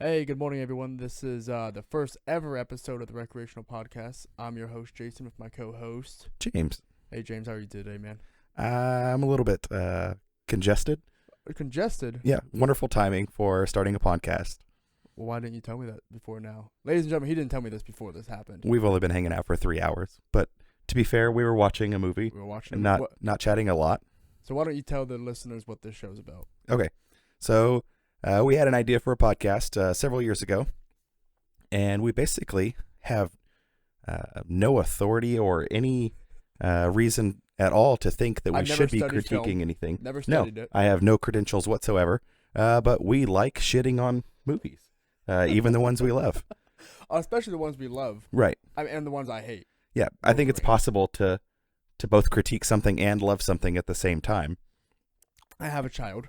Hey, good morning, everyone. This is the first ever episode of the Recreational Podcast. I'm your host, Jason, with my co-host. James, Hey, James, how are you today, man? I'm a little bit congested. Congested? Yeah, wonderful timing for starting a podcast. Well, why didn't you tell me that before now? Ladies and gentlemen, he didn't tell me this before this happened. We've only been hanging out for 3 hours, but to be fair, we were watching a movie We were watching and it. not chatting a lot. So why don't you tell the listeners what this show's about? Okay, so we had an idea for a podcast several years ago, and we basically have no authority or any reason at all to think that we I've never should be studied critiquing film. anything. Never No, studied it. I have no credentials whatsoever, but we like shitting on movies, even the ones we love. Especially the ones we love. Right. And the ones I hate. Yeah, I think it's Overrated. possible to both critique something and love something at the same time. I have a child.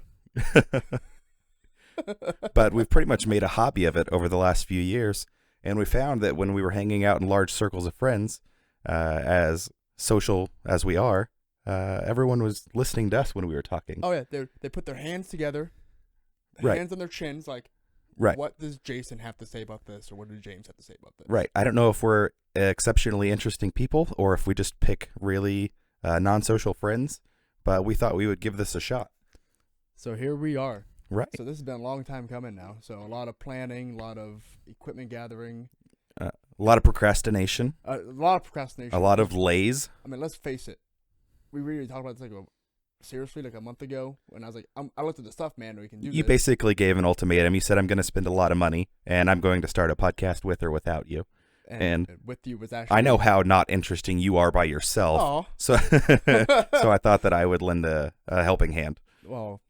But we've pretty much made a hobby of it over the last few years, and we found that when we were hanging out in large circles of friends, as social as we are, everyone was listening to us when we were talking. Oh, yeah. They put their hands together. Right. Hands on their chins, like, Right. what does Jason have to say about this, or what does James have to say about this? Right. I don't know if we're exceptionally interesting people or if we just pick really non-social friends, but we thought we would give this a shot. So here we are. Right. So this has been a long time coming now. So a lot of planning, a lot of equipment gathering, A lot of procrastination, a lot of procrastination. a lot of lays. I mean, let's face it. We really talked about this seriously like a month ago when I was like, I looked at the stuff, man. We can do You this. basically gave an ultimatum. You said, I'm going to spend a lot of money, and I'm going to start a podcast with or without you. and with you was actually. I know how not interesting you are by yourself, Oh, so so I thought that I would lend a helping hand. well,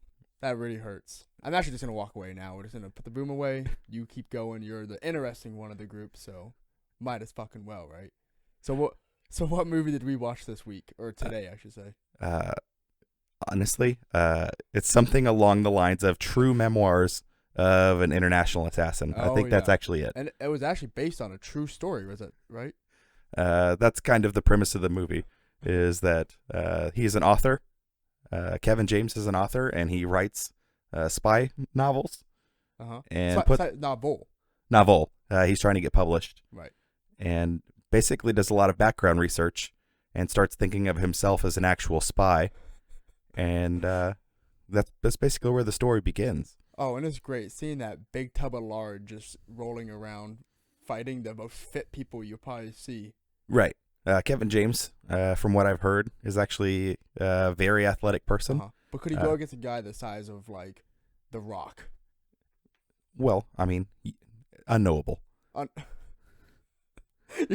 that really hurts. I'm actually just gonna walk away now. We're just gonna put the boom away. You keep going. You're the interesting one of the group, so might as fucking well, right? So what movie did we watch this week or today? I should say. Honestly, it's something along the lines of True Memoirs of an International Assassin. I Oh, think that's yeah. actually it. And it was actually based on a true story, was it, right? That's kind of the premise of the movie, is that he's an author. Kevin James is an author, and he writes spy novels. Uh-huh. And Novel. he's trying to get published, Right. and basically does a lot of background research and starts thinking of himself as an actual spy. And that's basically where the story begins. Oh, and it's great seeing that big tub of lard just rolling around, fighting the most fit people you'll probably see. Right. Kevin James, from what I've heard, is actually a very athletic person. Uh-huh. But could he go against a guy the size of, like, The Rock? Well, I mean, unknowable. You're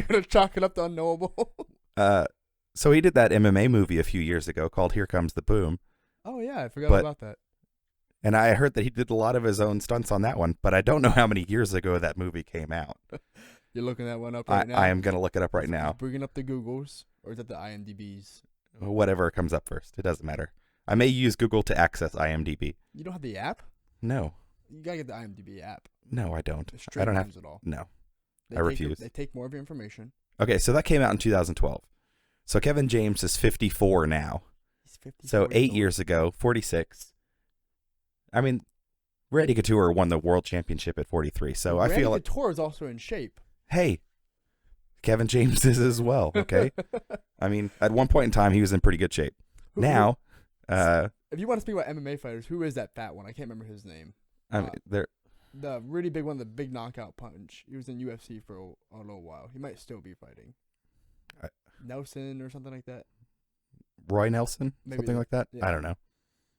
going to chalk it up to unknowable? So he did that MMA movie a few years ago called Here Comes the Boom. Oh, yeah, I forgot But- about that. And I heard that he did a lot of his own stunts on that one, but I don't know how many years ago that movie came out. You're looking that one up right now? I am going to look it up right now. Bringing up the Googles, or is that the IMDb's? Whatever comes up first. It doesn't matter. I may use Google to access IMDb. You don't have the app? No. You got to get the IMDb app. No, I don't. It I don't have. streamlines it all. No. They I refuse. They take more of your information. Okay, so that came out in 2012. So Kevin James is 54 now. He's 50. So 8 years ago, 46. I mean, Randy Couture won the world championship at 43. So I feel like, Couture is also in shape. hey, Kevin James is as well, okay? I mean, at one point in time, he was in pretty good shape. Now, if you want to speak about MMA fighters, who is that fat one? I can't remember his name. I mean, they're, The really big one, the big knockout punch. He was in UFC for a little while. He might still be fighting. Nelson or something like that. Roy Nelson, Maybe something like that. yeah. I don't know.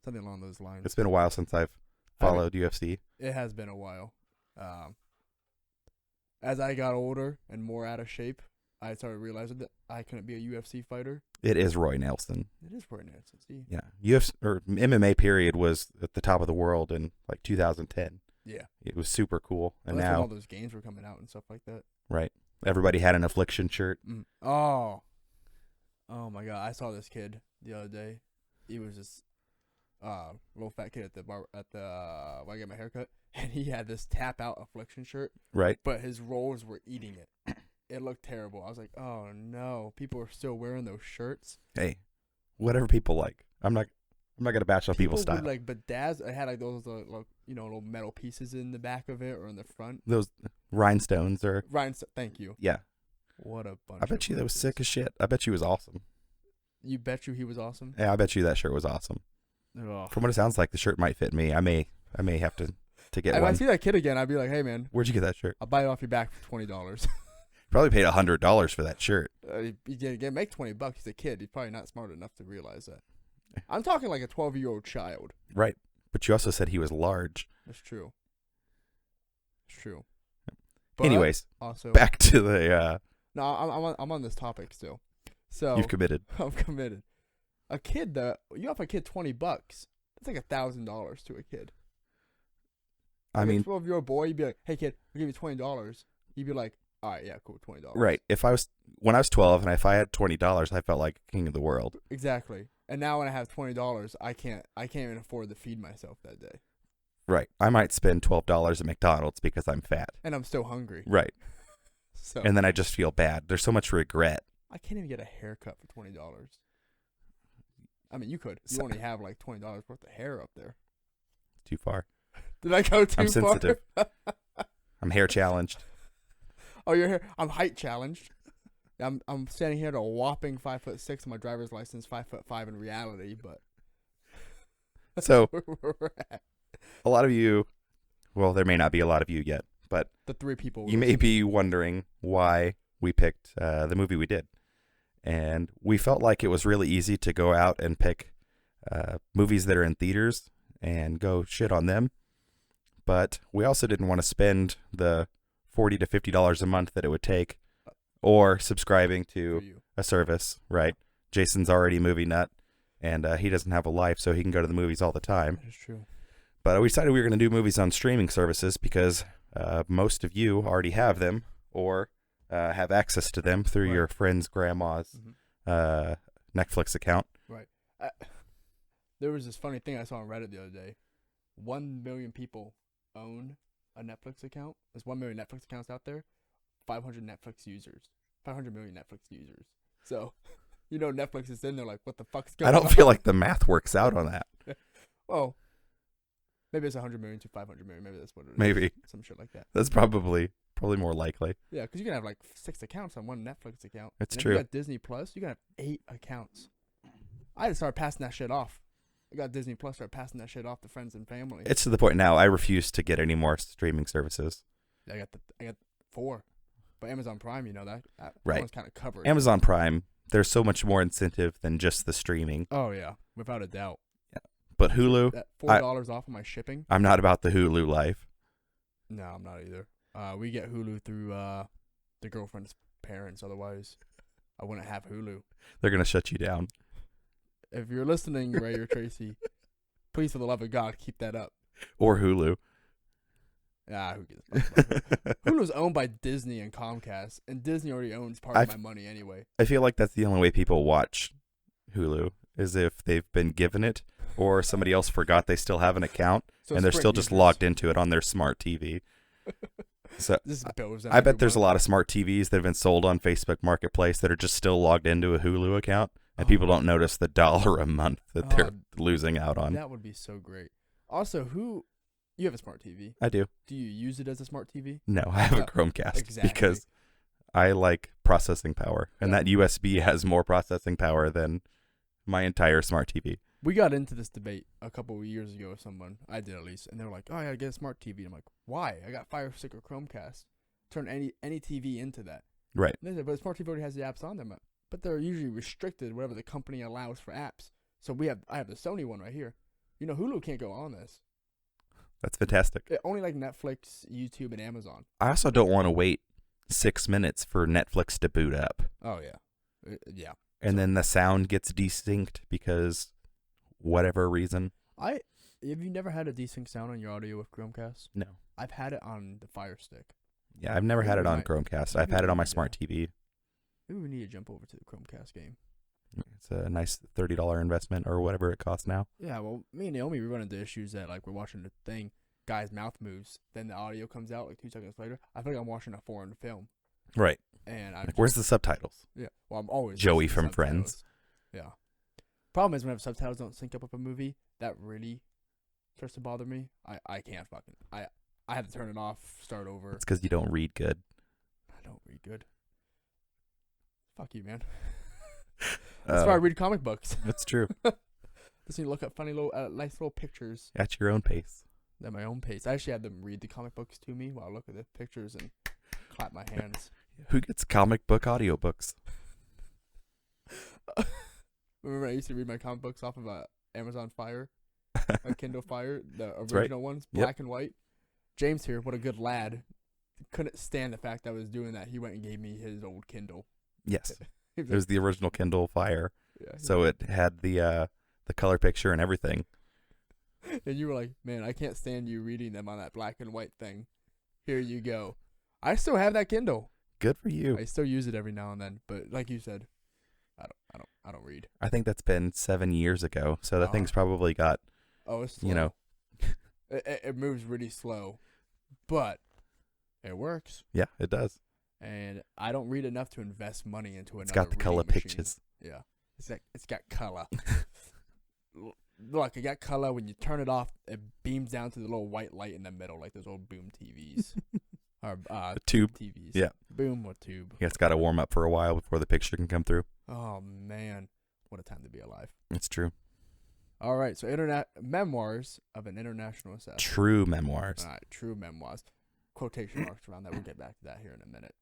Something along those lines. It's been a while since I've followed UFC. It has been a while. As I got older and more out of shape, I started realizing that I couldn't be a UFC fighter. It is Roy Nelson. It is Roy Nelson. See? Yeah, UFC or MMA period was at the top of the world in like 2010. Yeah. It was super cool, and That's when now all those games were coming out and stuff like that. right, everybody had an Affliction shirt. Oh my God! I saw this kid the other day. He was this little fat kid at the bar when I get my haircut, and he had this tap out Affliction shirt, Right. but his rolls were eating it. It looked terrible. I was like, oh no, people are still wearing those shirts. Hey, whatever people like. I'm not gonna bash on people's People style. would, like, but dads, I had like those like little metal pieces in the back of it or in the front. Those rhinestones or Thank you. yeah. What a bunch. I bet you that was sick as shit. I bet you it was awesome. You bet you he was awesome. Yeah, I bet you that shirt was awesome. Ugh. From what it sounds like, the shirt might fit me. I may have to get If one. I see that kid again, I'd be like, hey man, Where'd you get that shirt? I'll buy it off your back for $20. Probably paid $100 for that shirt. You make $20. He's a kid. He's probably not smart enough to realize that. I'm talking like a 12-year-old child. Right. But you also said he was large. That's true. It's true. But Anyways, also back to the no, I'm on this topic still. So you've committed. I'm committed. A kid that you offer a kid $20, that's like $1,000 to a kid. I Like mean, a 12-year-old boy, you'd be like, "Hey kid, I'll give you $20." You'd be like, "All right, yeah, cool, $20." right. When I was 12 and if I had $20, I felt like king of the world. Exactly. And now when I have $20, I can't even afford to feed myself that day. Right. I might spend $12 at McDonald's because I'm fat. And I'm still hungry. Right. So And then I just feel bad. There's so much regret. I can't even get a haircut for $20. I mean, you could. You only have like $20 worth of hair up there. Too far. Did I go too far? I'm sensitive. I'm hair challenged. Oh, you're here. I'm height challenged. I'm standing here at a whopping 5'6" on my driver's license, 5'5" in reality, but So where we're at. a lot of you, well, there may not be a lot of you yet, but The three people. you may be wondering why we picked the movie we did. And we felt like it was really easy to go out and pick movies that are in theaters and go shit on them. But we also didn't want to spend the $40 to $50 a month that it would take or subscribing to a service, right? Jason's already a movie nut, and he doesn't have a life, so he can go to the movies all the time. That's true. But we decided we were going to do movies on streaming services because most of you already have them or have access to them through your friend's grandma's Netflix account. Right. There was this funny thing I saw on Reddit the other day. 1 million people own a Netflix account. There's 1 million Netflix accounts out there. 500 million Netflix users. So, Netflix is in there like, what the fuck's going on? I don't feel like the math works out on that. Well, maybe it's 100 million to 500 million. Maybe that's what it is. Maybe. Some shit like that. That's probably more likely. Yeah, because you can have like 6 accounts on one Netflix account. It's and true. If you got Disney Plus, you can have 8 accounts. I had to start passing that shit off. I got Disney Plus, start passing that shit off to friends and family. It's to the point now I refuse to get any more streaming services. I got 4. But Amazon Prime, that Right. one's kind of covered. Amazon Prime, there's so much more incentive than just the streaming. Oh, yeah. Without a doubt. Yeah. But Hulu, That $4 off of my shipping? I'm not about the Hulu life. No, I'm not either. We get Hulu through the girlfriend's parents. Otherwise, I wouldn't have Hulu. They're going to shut you down. If you're listening, Ray or Tracy, please, for the love of God, keep that up. Or Hulu. Who gives a fuck about Hulu? Hulu's owned by Disney and Comcast, and Disney already owns part of my money anyway. I feel like that's the only way people watch Hulu is if they've been given it or somebody else forgot they still have an account and they're still just logged into it on their smart TV. So I bet there's a lot of smart TVs that have been sold on Facebook Marketplace that are just still logged into a Hulu account, and people don't notice the $1 a month that they're losing out on. That would be so great. Also, you have a smart TV. I do. Do you use it as a smart TV? No, I have a Chromecast exactly. because I like processing power, and that USB has more processing power than my entire smart TV. We got into this debate a couple of years ago with someone. I did at least, and they were like, "Oh, I gotta get a smart TV." I'm like, "Why? I got Fire Stick or Chromecast. Turn any TV into that." Right. And they said, "But a smart TV already has the apps on them, but they're usually restricted whatever the company allows for apps." So I have the Sony one right here. Hulu can't go on this. That's fantastic. Only like Netflix, YouTube, and Amazon. I also don't want to wait 6 minutes for Netflix to boot up. Oh yeah, yeah. And then the sound gets desync because whatever reason. Have you never had a desync sound on your audio with Chromecast? No. I've had it on the Fire Stick. Yeah, I've never had it on Chromecast. I've had it on my smart TV. Maybe we need to jump over to the Chromecast game. It's a nice $30 investment or whatever it costs now. Yeah, well, me and Naomi, we run into issues that, like, we're watching the thing, guy's mouth moves, then the audio comes out, like, 2 seconds later. I feel like I'm watching a foreign film. Right. And where's the subtitles? Yeah, well, I'm always Joey from Friends. Yeah. Problem is, whenever subtitles don't sync up with a movie, that really starts to bother me, I can't fucking I have to turn it off, start over. It's because you don't read good. I don't read good. Fuck you, man. That's why I read comic books. That's true. Just need to look at funny little, nice little pictures At your own pace. at my own pace. I actually had them read the comic books to me while I look at the pictures and clap my hands. Who gets comic book audiobooks? Remember, I used to read my comic books off of Amazon Fire, my Kindle Fire, the original ones, black and white. James here, what a good lad, couldn't stand the fact I was doing that. He went and gave me his old Kindle. Yes. It was the original Kindle Fire. Yeah, so it had the color picture and everything. And you were like, man, I can't stand you reading them on that black and white thing. Here you go. I still have that Kindle. Good for you. I still use it every now and then, but like you said, I don't read. I think that's been 7 years ago, so the thing's probably got, it's slow. you know. It moves really slow, but it works. Yeah, it does. And I don't read enough to invest money into another. It's got the color machine. pictures. Yeah, it's got color. Look, it got color. When you turn it off, it beams down to the little white light in the middle, like those old boom TVs. Or the tube TVs. Yeah. Boom or tube. Yeah, it's got to warm up for a while before the picture can come through. Oh man, what a time to be alive. It's true. All right, so memoirs of an international assassin. True memoirs. All right, true memoirs. Quotation marks around that. We'll get back to that here in a minute.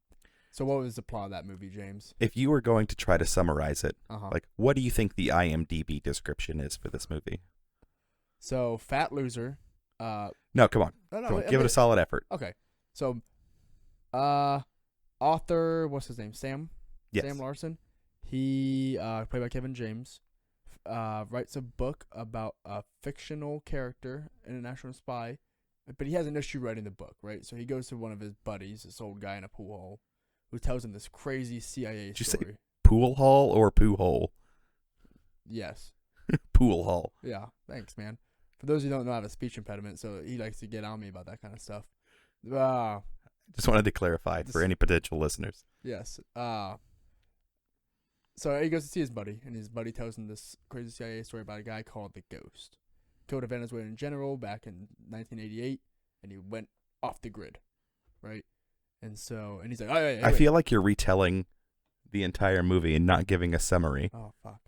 So what was the plot of that movie, James? If you were going to try to summarize it, Uh-huh. like, what do you think the IMDb description is for this movie? So, fat loser. No, come on. Come on. Give it a solid effort. Okay. So, author, what's his name? Sam? Yes. Sam Larson. He, played by Kevin James, writes a book about a fictional character, international spy, but he has an issue writing the book, right? So he goes to one of his buddies, this old guy in a pool hall, who tells him this crazy CIA Did story. you say pool hall or poo hole? Yes. Pool hall. Yeah. Thanks, man. For those who don't know, I have a speech impediment, so he likes to get on me about that kind of stuff. Just wanted to clarify for any potential listeners. Yes. So he goes to see his buddy, and his buddy tells him this crazy CIA story about a guy called the Ghost. Killed a Venezuelan general back in 1988, and he went off the grid, right? And he's like, hey, I feel like you're retelling the entire movie and not giving a summary. Oh, fuck.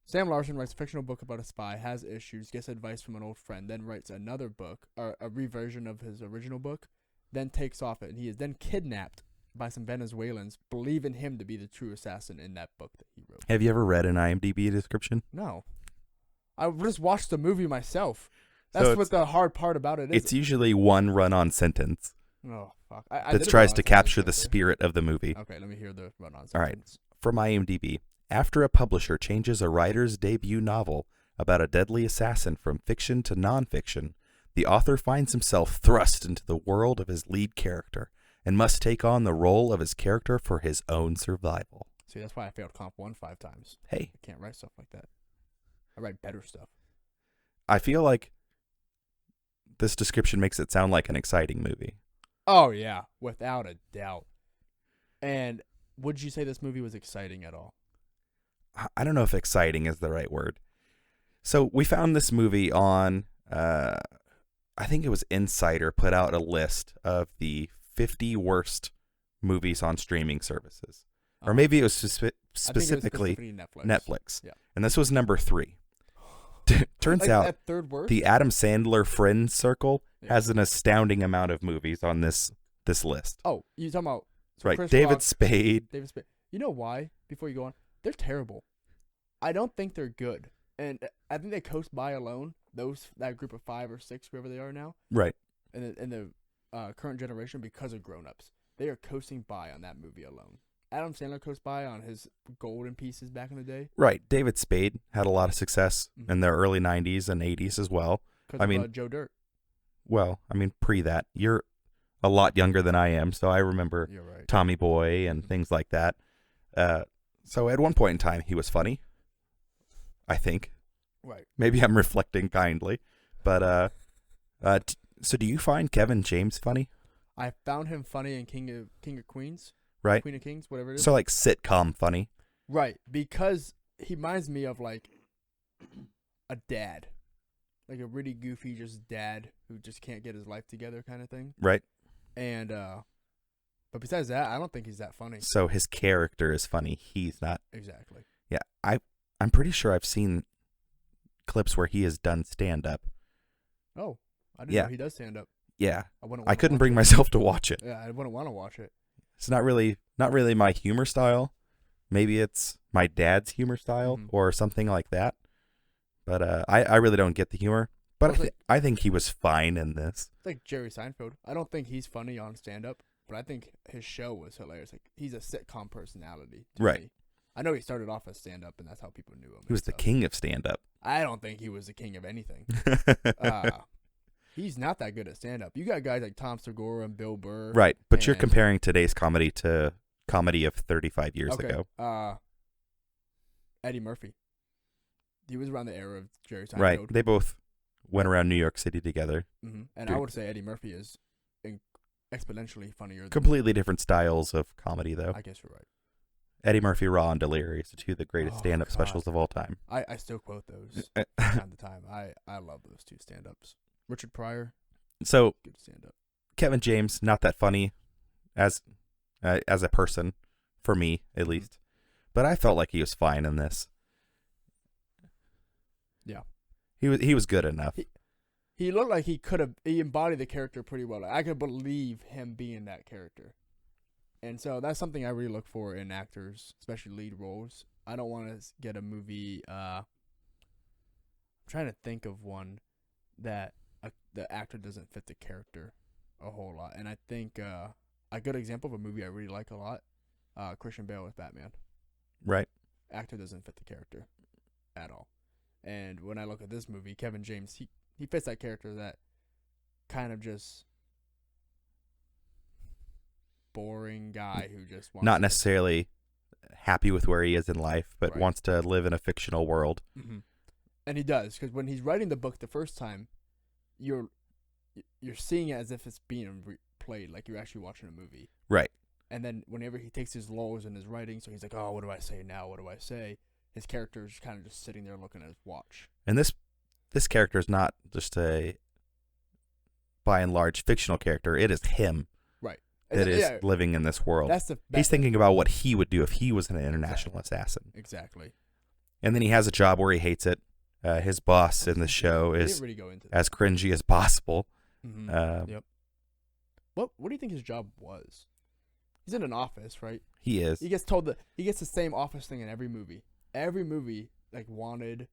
Sam Larson writes a fictional book about a spy, has issues, gets advice from an old friend, then writes another book, or a reversion of his original book, then takes off it, and he is then kidnapped by some Venezuelans, believing him to be the true assassin in that book that he wrote. Have you ever read an IMDb description? No. I just watched the movie myself. That's what the hard part about it is. It's usually one run-on sentence Oh, fuck. that tries to capture the spirit of the movie. Okay, let me hear the run-on sentence. All right. From IMDb, after a publisher changes a writer's debut novel about a deadly assassin from fiction to nonfiction, the author finds himself thrust into the world of his lead character and must take on the role of his character for his own survival. See, that's why I failed Comp 1 5 times. Hey. I can't write stuff like that. I write better stuff. I feel like this description makes it sound like an exciting movie. Oh, yeah. Without a doubt. And would you say this movie was exciting at all? I don't know if exciting is the right word. So we found this movie on, I think it was Insider put out a list of the 50 worst movies on streaming services. Or maybe it was specifically Netflix. Yeah. And this was number 3. Turns out that third worst? the Adam Sandler Friends Circle has an astounding amount of movies on this list. Oh, you talking about... Right, Chris David Rock, Spade. You know why? Before you go on, they're terrible. I don't think they're good. And I think they coast by alone, that group of 5 or 6, whoever they are now. Right. In the current generation, because of grown-ups. They are coasting by on that movie alone. Adam Sandler coast by on his golden pieces back in the day. Right. David Spade had a lot of success in the early 90s and 80s as well. I mean, Joe Dirt. Well, I mean, pre that. You're a lot younger than I am, so I remember Tommy Boy and things like that. So at one point in time, he was funny, I think. Right. Maybe I'm reflecting kindly. But so do you find Kevin James funny? I found him funny in King of Queens. Right. Queen of Kings, whatever it is. So like sitcom funny. Right. Because he reminds me of like a dad, like a really goofy just dad who just can't get his life together kind of thing. Right. And but besides that, I don't think he's that funny. So his character is funny. He's not. Exactly. Yeah, I'm pretty sure I've seen clips where he has done stand up. Oh, I didn't Yeah. know he does stand up. Yeah. I couldn't watch bring it. myself to watch it. Yeah, I wouldn't want to watch it. It's not really my humor style. Maybe it's my dad's humor style or something like that. But I really don't get the humor. But Well, I think he was fine in this. It's like Jerry Seinfeld. I don't think he's funny on stand up, but I think his show was hilarious. Like he's a sitcom personality to Right. me. I know he started off as stand up and that's how people knew him. He was the king of stand up. I don't think he was the king of anything. He's not that good at stand up. You got guys like Tom Segura and Bill Burr. Right, but you're and- comparing today's comedy to comedy of 35 years ago. Eddie Murphy. He was around the era of Jerry Seinfeld. Right. They both went around New York City together. And Dude. I would say Eddie Murphy is exponentially funnier. Completely different styles of comedy, though. I guess you're right. Eddie Murphy, Raw, and Delirious are two of the greatest Oh, stand-up God. specials of all time. I still quote those from time to time. I love those two stand-ups. Richard Pryor, So good stand-up. Kevin James, not that funny as a person, for me at least. But I felt like he was fine in this. Yeah. He was good enough. He looked like he embodied the character pretty well. Like, I could believe him being that character. And so that's something I really look for in actors, especially lead roles. I don't want to get a movie. I'm trying to think of one that the actor doesn't fit the character a whole lot. And I think a good example of a movie I really like a lot, Christian Bale with Batman. Right. Actor doesn't fit the character at all. And when I look at this movie, Kevin James, he fits that character, that kind of just boring guy who just wants Not necessarily happy with where he is in life, but Right. wants to live in a fictional world. And he does, because when he's writing the book the first time, you're seeing it as if it's being played, like you're actually watching a movie. Right. And then whenever he takes his lulls in his writing, so he's like, oh, what do I say now? What do I say? His character's kind of just sitting there looking at his watch. And this character is not just a, by and large, fictional character. It is him Right. that is living in this world. He's thinking about what he would do if he was an international assassin. Exactly. And then he has a job where he hates it. His boss in the show is really go into as cringy as possible. Yep. What do you think his job was? He's in an office, right? He is. He gets told he gets the same office thing in every movie. Every movie, like Wanted,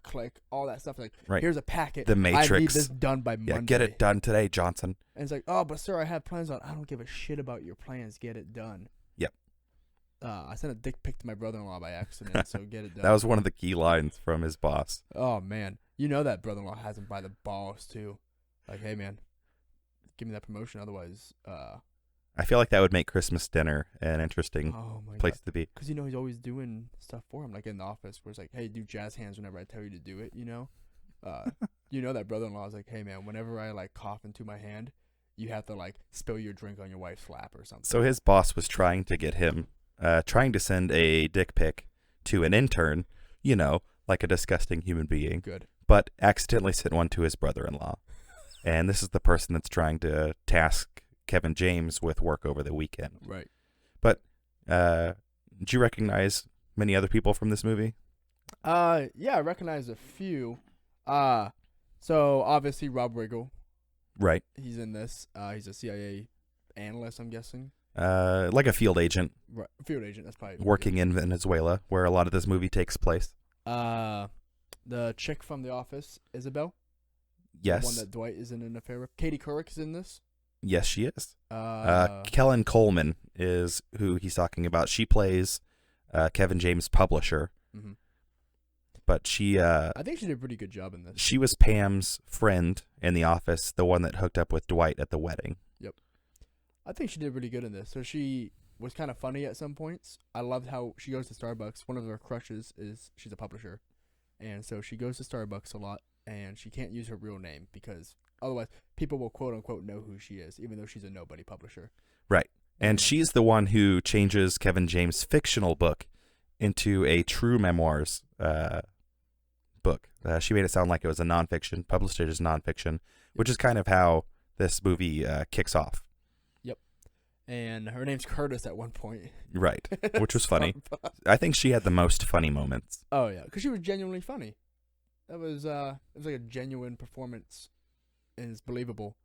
Click, all that stuff. Like, Right. Here's a packet. The Matrix. I need this done by Monday. Yeah, get it done today, Johnson. And it's like, oh, but sir, I have plans on. I don't give a shit about your plans. Get it done. Yep. I sent a dick pic to my brother-in-law by accident, so get it done. That was one of the key lines from his boss. Oh man, you know that brother-in-law has him by the balls too. Like, hey man, give me that promotion, otherwise. I feel like that would make Christmas dinner an interesting Oh my place god. to be. Because he's always doing stuff for him, like in the office, where it's like, hey, do jazz hands whenever I tell you to do it. That brother-in-law is like, hey man, whenever I like cough into my hand, you have to like spill your drink on your wife's lap or something. So his boss was trying to get him, trying to send a dick pic to an intern, like a disgusting human being, Good. but accidentally sent one to his brother-in-law. And this is the person that's trying to task Kevin James with work over the weekend. Right. But did you recognize many other people from this movie? Yeah, I recognize a few. So obviously Rob Riggle, Right. he's in this. He's a CIA analyst, I'm guessing. Like a field agent Right. Field agent, that's probably working in Venezuela, where a lot of this movie takes place. The chick from The Office, Isabel. Yes. The one that Dwight is in an affair with. Katie Couric is in this. Yes, she is. Kellen Coleman is who he's talking about. She plays Kevin James' publisher. Mhm. But she I think she did a pretty good job in this. she was Pam's friend in the office, the one that hooked up with Dwight at the wedding. I think she did really good in this. So she was kind of funny at some points. I loved how she goes to Starbucks. One of her crushes is she's a publisher. And so she goes to Starbucks a lot, and she can't use her real name because otherwise people will quote-unquote know who she is, even though she's a nobody publisher. Right. And she's the one who changes Kevin James' fictional book into a True Memoirs book. She made it sound like it was a nonfiction, published it as nonfiction, which is kind of how this movie kicks off. Yep. And her name's Curtis at one point. Right, which was funny. I think she had the most funny moments. Oh yeah, because she was genuinely funny. It was like a genuine performance, and it's believable.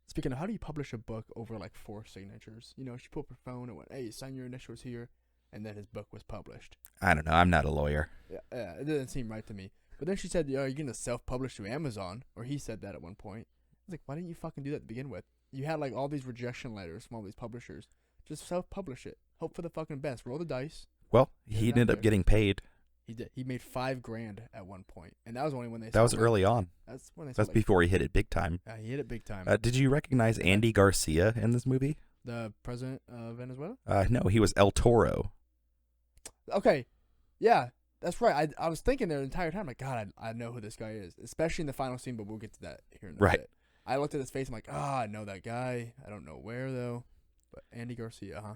Speaking of, how do you publish a book over like 4 signatures? You know, she pulled up her phone and went, "Hey, sign your initials here," and then his book was published. I don't know. I'm not a lawyer. Yeah, it didn't seem right to me. But then she said, "You're gonna self-publish through Amazon," or he said that at one point. I was like, "Why didn't you fucking do that to begin with? You had like all these rejection letters from all these publishers. Just self-publish it. Hope for the fucking best. Roll the dice." Well, Get he it out ended up there. getting paid. He did. He made $5,000 at one point, and that was only when they. That was sold early on. That's when they. That's Sold, before he hit it big time. he hit it big time. Did you recognize Andy Garcia in this movie? The president of Venezuela. No, he was El Toro. Okay, yeah, that's right. I was thinking there the entire time, like, God, I know who this guy is, especially in the final scene, but we'll get to that here in a Right. bit. I looked at his face, I'm like, I know that guy. I don't know where though, but Andy Garcia, huh?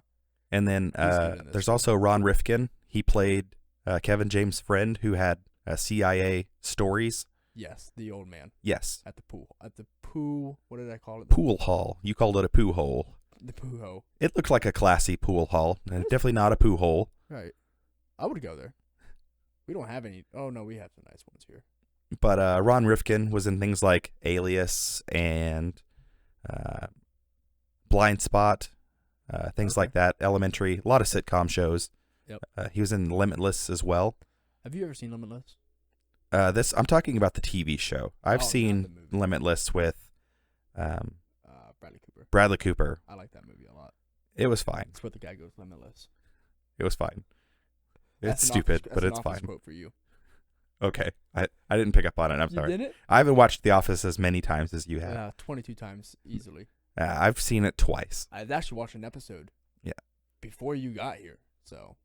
And then He's good in this. there's also Ron Rifkin. He played Kevin James' friend who had CIA stories. Yes, the old man Yes. at the pool. At the pool, what did I call it? Pool hall. You called it a poo hole. The poo hole. It looked like a classy pool hall, and definitely not a poo hole. Right. I would go there. We don't have any. Oh no, we have some nice ones here. But Ron Rifkin was in things like Alias and Blind Spot, things like that. Elementary, a lot of sitcom shows. Yep. He was in Limitless as well. Have you ever seen Limitless? I'm talking about the TV show. I've Oh, not seen the movie. Limitless with Bradley Cooper. Bradley Cooper. I like that movie a lot. It was fine. It's where the guy goes limitless. It was fine. That's It's an stupid, office- but that's it's an office fine. Quote for you. Okay. I didn't pick up on it. I'm You sorry. did it? I haven't watched The Office as many times as you have. 22 times easily. I've seen it twice. I actually watched an episode. Yeah. Before you got here, so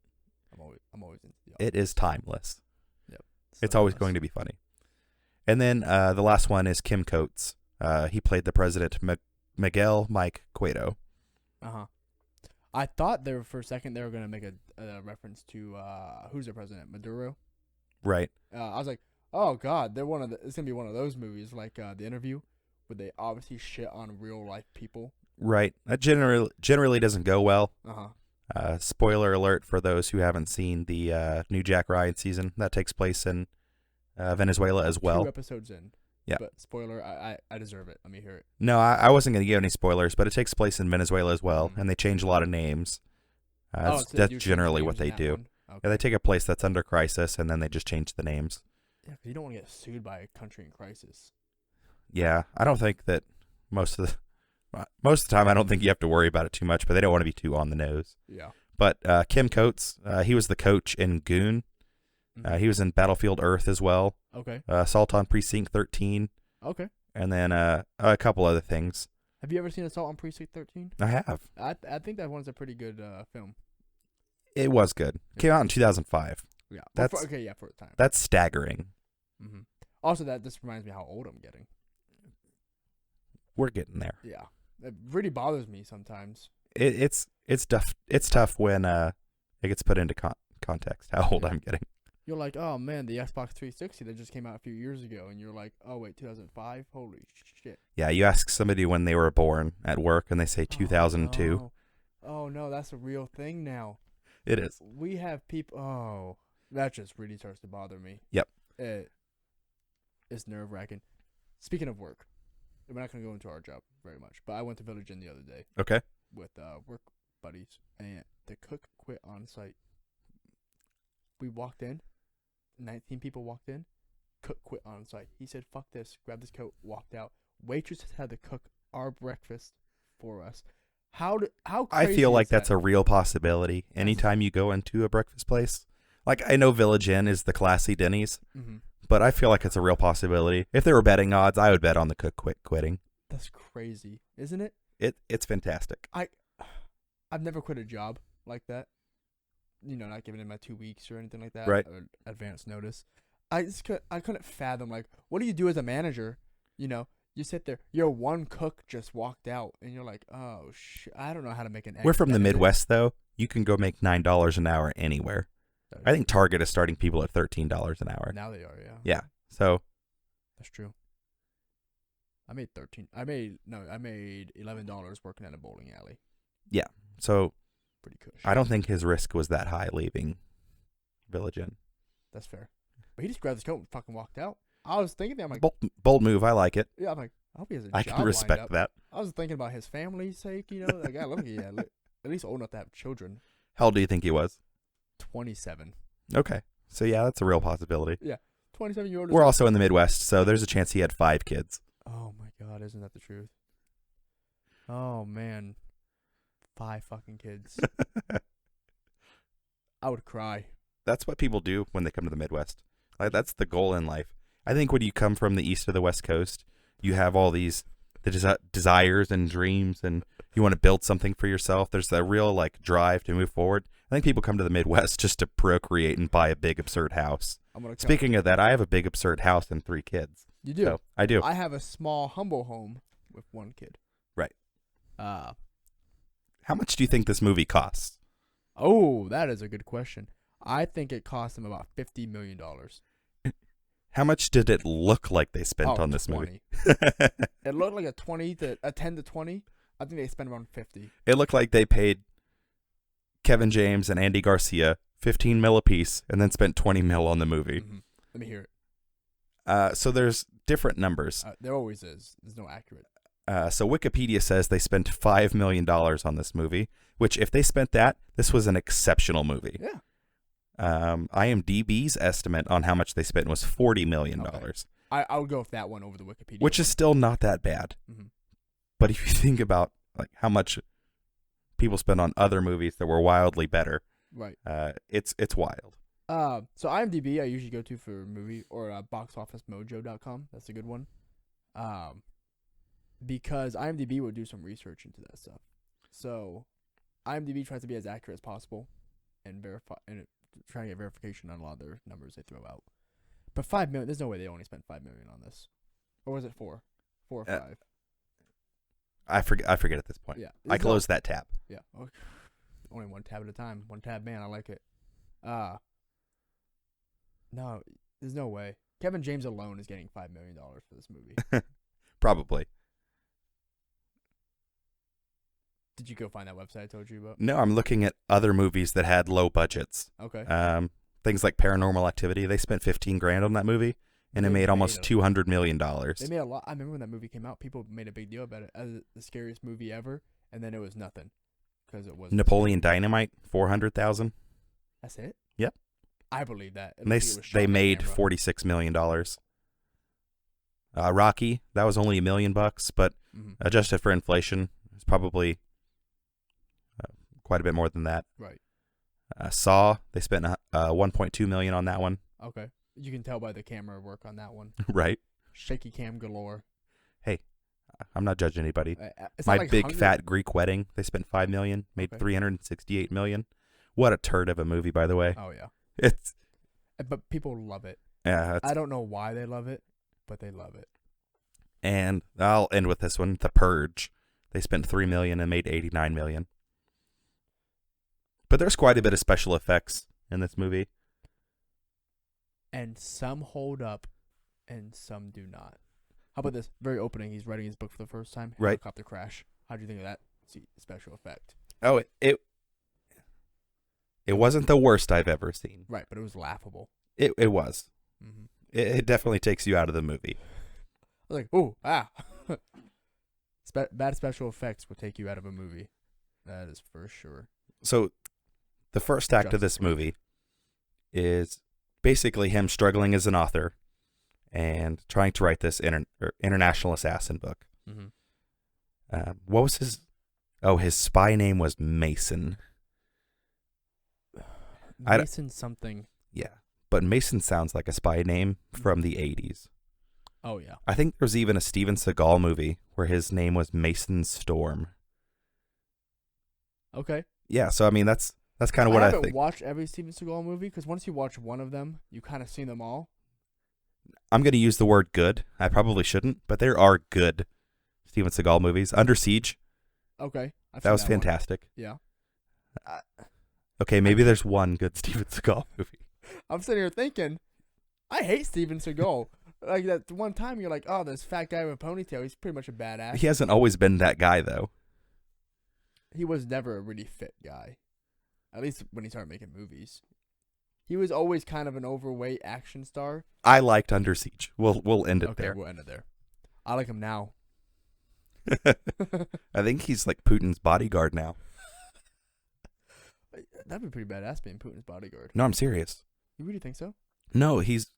I'm always into the It is timeless. Yep. It's always going to be funny. And then the last one is Kim Coates. He played the president, Miguel Mike Cueto. I thought for a second they were gonna make a reference to who's the president, Maduro. Right. I was like, oh god, it's gonna be one of those movies like The Interview, where they obviously shit on real life people. Right. That generally doesn't go well. Spoiler alert for those who haven't seen the new Jack Ryan season. That takes place in Venezuela as well. 2 episodes in. Yeah. But spoiler, I deserve it. Let me hear it. No, I wasn't going to give any spoilers, but it takes place in Venezuela as well, Mhm. and they change a lot of names. So they That's do change generally names what in they that do. one? Okay. Yeah, they take a place that's under crisis, and then they just change the names. Yeah, 'cause you don't want to get sued by a country in crisis. Yeah, I don't think that most of the time I don't think you have to worry about it too much, but they don't want to be too on the nose. Yeah. But Kim Coates, he was the coach in Goon. Mhm. He was in Battlefield Earth as well. Okay. Assault on Precinct 13, Okay. and then a couple other things. Have you ever seen Assault on Precinct 13? I have. I think that one's a pretty good film. It was good. Came out in 2005. Yeah. That's- for the time. That's staggering. Mm-hmm. Also, this reminds me how old I'm getting. We're getting there. Yeah. It really bothers me sometimes. It's tough. It's tough when it gets put into context. How old I'm getting. You're like, oh man, the Xbox 360 that just came out a few years ago, and you're like, oh wait, 2005? Holy shit. Yeah, you ask somebody when they were born at work, and they say 2002. Oh no, that's a real thing now. It is. We have people. Oh, that just really starts to bother me. Yep. It's nerve wracking. Speaking of work, we're not gonna go into our job very much, but I went to Village Inn the other day Okay. with work buddies, and the cook quit on site. We walked in, 19 people walked in, cook quit on site. He said, "Fuck this," grabbed his coat, walked out. Waitress had to cook our breakfast for us. How I crazy feel like is that? that's a real possibility. Anytime you go into a breakfast place, like I know Village Inn is the classy Denny's, Mm-hmm. but I feel like it's a real possibility. If there were betting odds, I would bet on the cook quitting. That's crazy, isn't it? It's fantastic. I've never quit a job like that. You know, not giving it my 2 weeks or anything like that. Right. Or advance notice. I couldn't fathom, like, what do you do as a manager? You know, you sit there, your one cook just walked out, and you're like, oh, I don't know how to make an egg We're from the Benedict. Midwest, though. You can go make $9 an hour anywhere. I think Target is starting people at $13 an hour. Now they are, yeah. Yeah. So That's true. I made $11 working at a bowling alley. yeah. So Pretty cush. I don't think his risk was that high leaving Village Inn. That's fair. But he just grabbed his coat and fucking walked out. I was thinking that, I'm like, Bold move. I like it. yeah, I'm like, I hope he has a I job can respect lined up. that. I was thinking about his family's sake, you know. Like, I love it. Yeah, at least old enough to have children. How old do you think he was? 27. Okay. So yeah, that's a real possibility. 27-year-old. We're also in the Midwest, so there's a chance he had 5 kids. Oh my God, isn't that the truth? Oh man, 5 fucking kids. I would cry. That's what people do when they come to the Midwest. Like, that's the goal in life. I think when you come from the East or the West Coast, you have all these desires and dreams, and you want to build something for yourself. There's a real like drive to move forward. I think people come to the Midwest just to procreate and buy a big absurd house. Speaking of that, I have a big absurd house and 3 kids. You do? So, I do. I have a small, humble home with 1 kid. Right. How much do you think this movie costs? Oh, that is a good question. I think it cost them about $50 million. How much did it look like they spent on this 20. movie? It looked like a 10 to 20. I think they spent around 50. It looked like they paid Kevin James and Andy Garcia $15 million a piece and then spent $20 million on the movie. Mm-hmm. Let me hear it. So there's different numbers. There always is. There's no accurate. So Wikipedia says they spent $5 million on this movie, which if they spent that, this was an exceptional movie. Yeah. IMDb's estimate on how much they spent was $40 million. Okay. I would go with that one over the Wikipedia which is still not that bad. Mm-hmm. But if you think about like how much people spend on other movies that were wildly better, right? It's wild. So IMDb I usually go to for a movie, or boxofficemojo.com. That's a good one. Because IMDb will do some research into that stuff. So IMDb tries to be as accurate as possible and try to get verification on a lot of their numbers they throw out. But $5 million, there's no way they only spent $5 million on this. Or was it 4? 4 or 5? I forget at this point. Yeah. I closed that tab. Yeah. Okay. Only one tab at a time. One tab man, I like it. No, there's no way. Kevin James alone is getting $5 million for this movie. Probably. Did you go find that website I told you about? No, I'm looking at other movies that had low budgets. Okay. Things like Paranormal Activity. They spent $15,000 on that movie, and it made almost $200 million. They made a lot. I remember when that movie came out, people made a big deal about it as the scariest movie ever, and then it was nothing because it was Napoleon Dynamite, $400,000. That's it. Yep. I believe that. And they made $46 million. Rocky, that was only $1 million, but adjusted for inflation, it's probably quite a bit more than that. Right. Saw, they spent $1.2 million on that one. Okay. You can tell by the camera work on that one. Right. Shaky cam galore. Hey, I'm not judging anybody. My like Big Fat Greek Wedding, they spent $5 million, made $368 million. What a turd of a movie, by the way. Oh yeah. But people love it. Yeah. I don't know why they love it, but they love it. And I'll end with this one, The Purge. They spent $3 million and made $89 million. But there's quite a bit of special effects in this movie. And some hold up, and some do not. How about this? Very opening. He's writing his book for the first time. Right. Helicopter crash. How do you think of that special effect? Oh, it wasn't the worst I've ever seen. Right, but it was laughable. It was. Mm-hmm. It definitely takes you out of the movie. I was like, ooh, ah. Bad special effects will take you out of a movie. That is for sure. So, the first act of this movie is basically him struggling as an author and trying to write this international assassin book. Mm-hmm. What was his? Oh, his spy name was Mason. Mason something. Yeah, but Mason sounds like a spy name from the 80s. Oh, yeah. I think there's even a Steven Seagal movie where his name was Mason Storm. Okay. Yeah, so I mean, that's kind of what I think. I haven't watched every Steven Seagal movie because once you watch one of them, you kind of seen them all. I'm going to use the word good. I probably shouldn't, but there are good Steven Seagal movies. Under Siege. Okay. That was fantastic. One. Yeah. Okay, maybe there's one good Steven Seagal movie. I'm sitting here thinking, I hate Steven Seagal. Like that one time you're like, oh, this fat guy with a ponytail, he's pretty much a badass. He hasn't always been that guy, though. He was never a really fit guy. At least when he started making movies. He was always kind of an overweight action star. I liked Under Siege. We'll end it there. We'll end it there. I like him now. I think he's like Putin's bodyguard now. That'd be pretty badass being Putin's bodyguard. No, I'm serious. You really think so? No, he's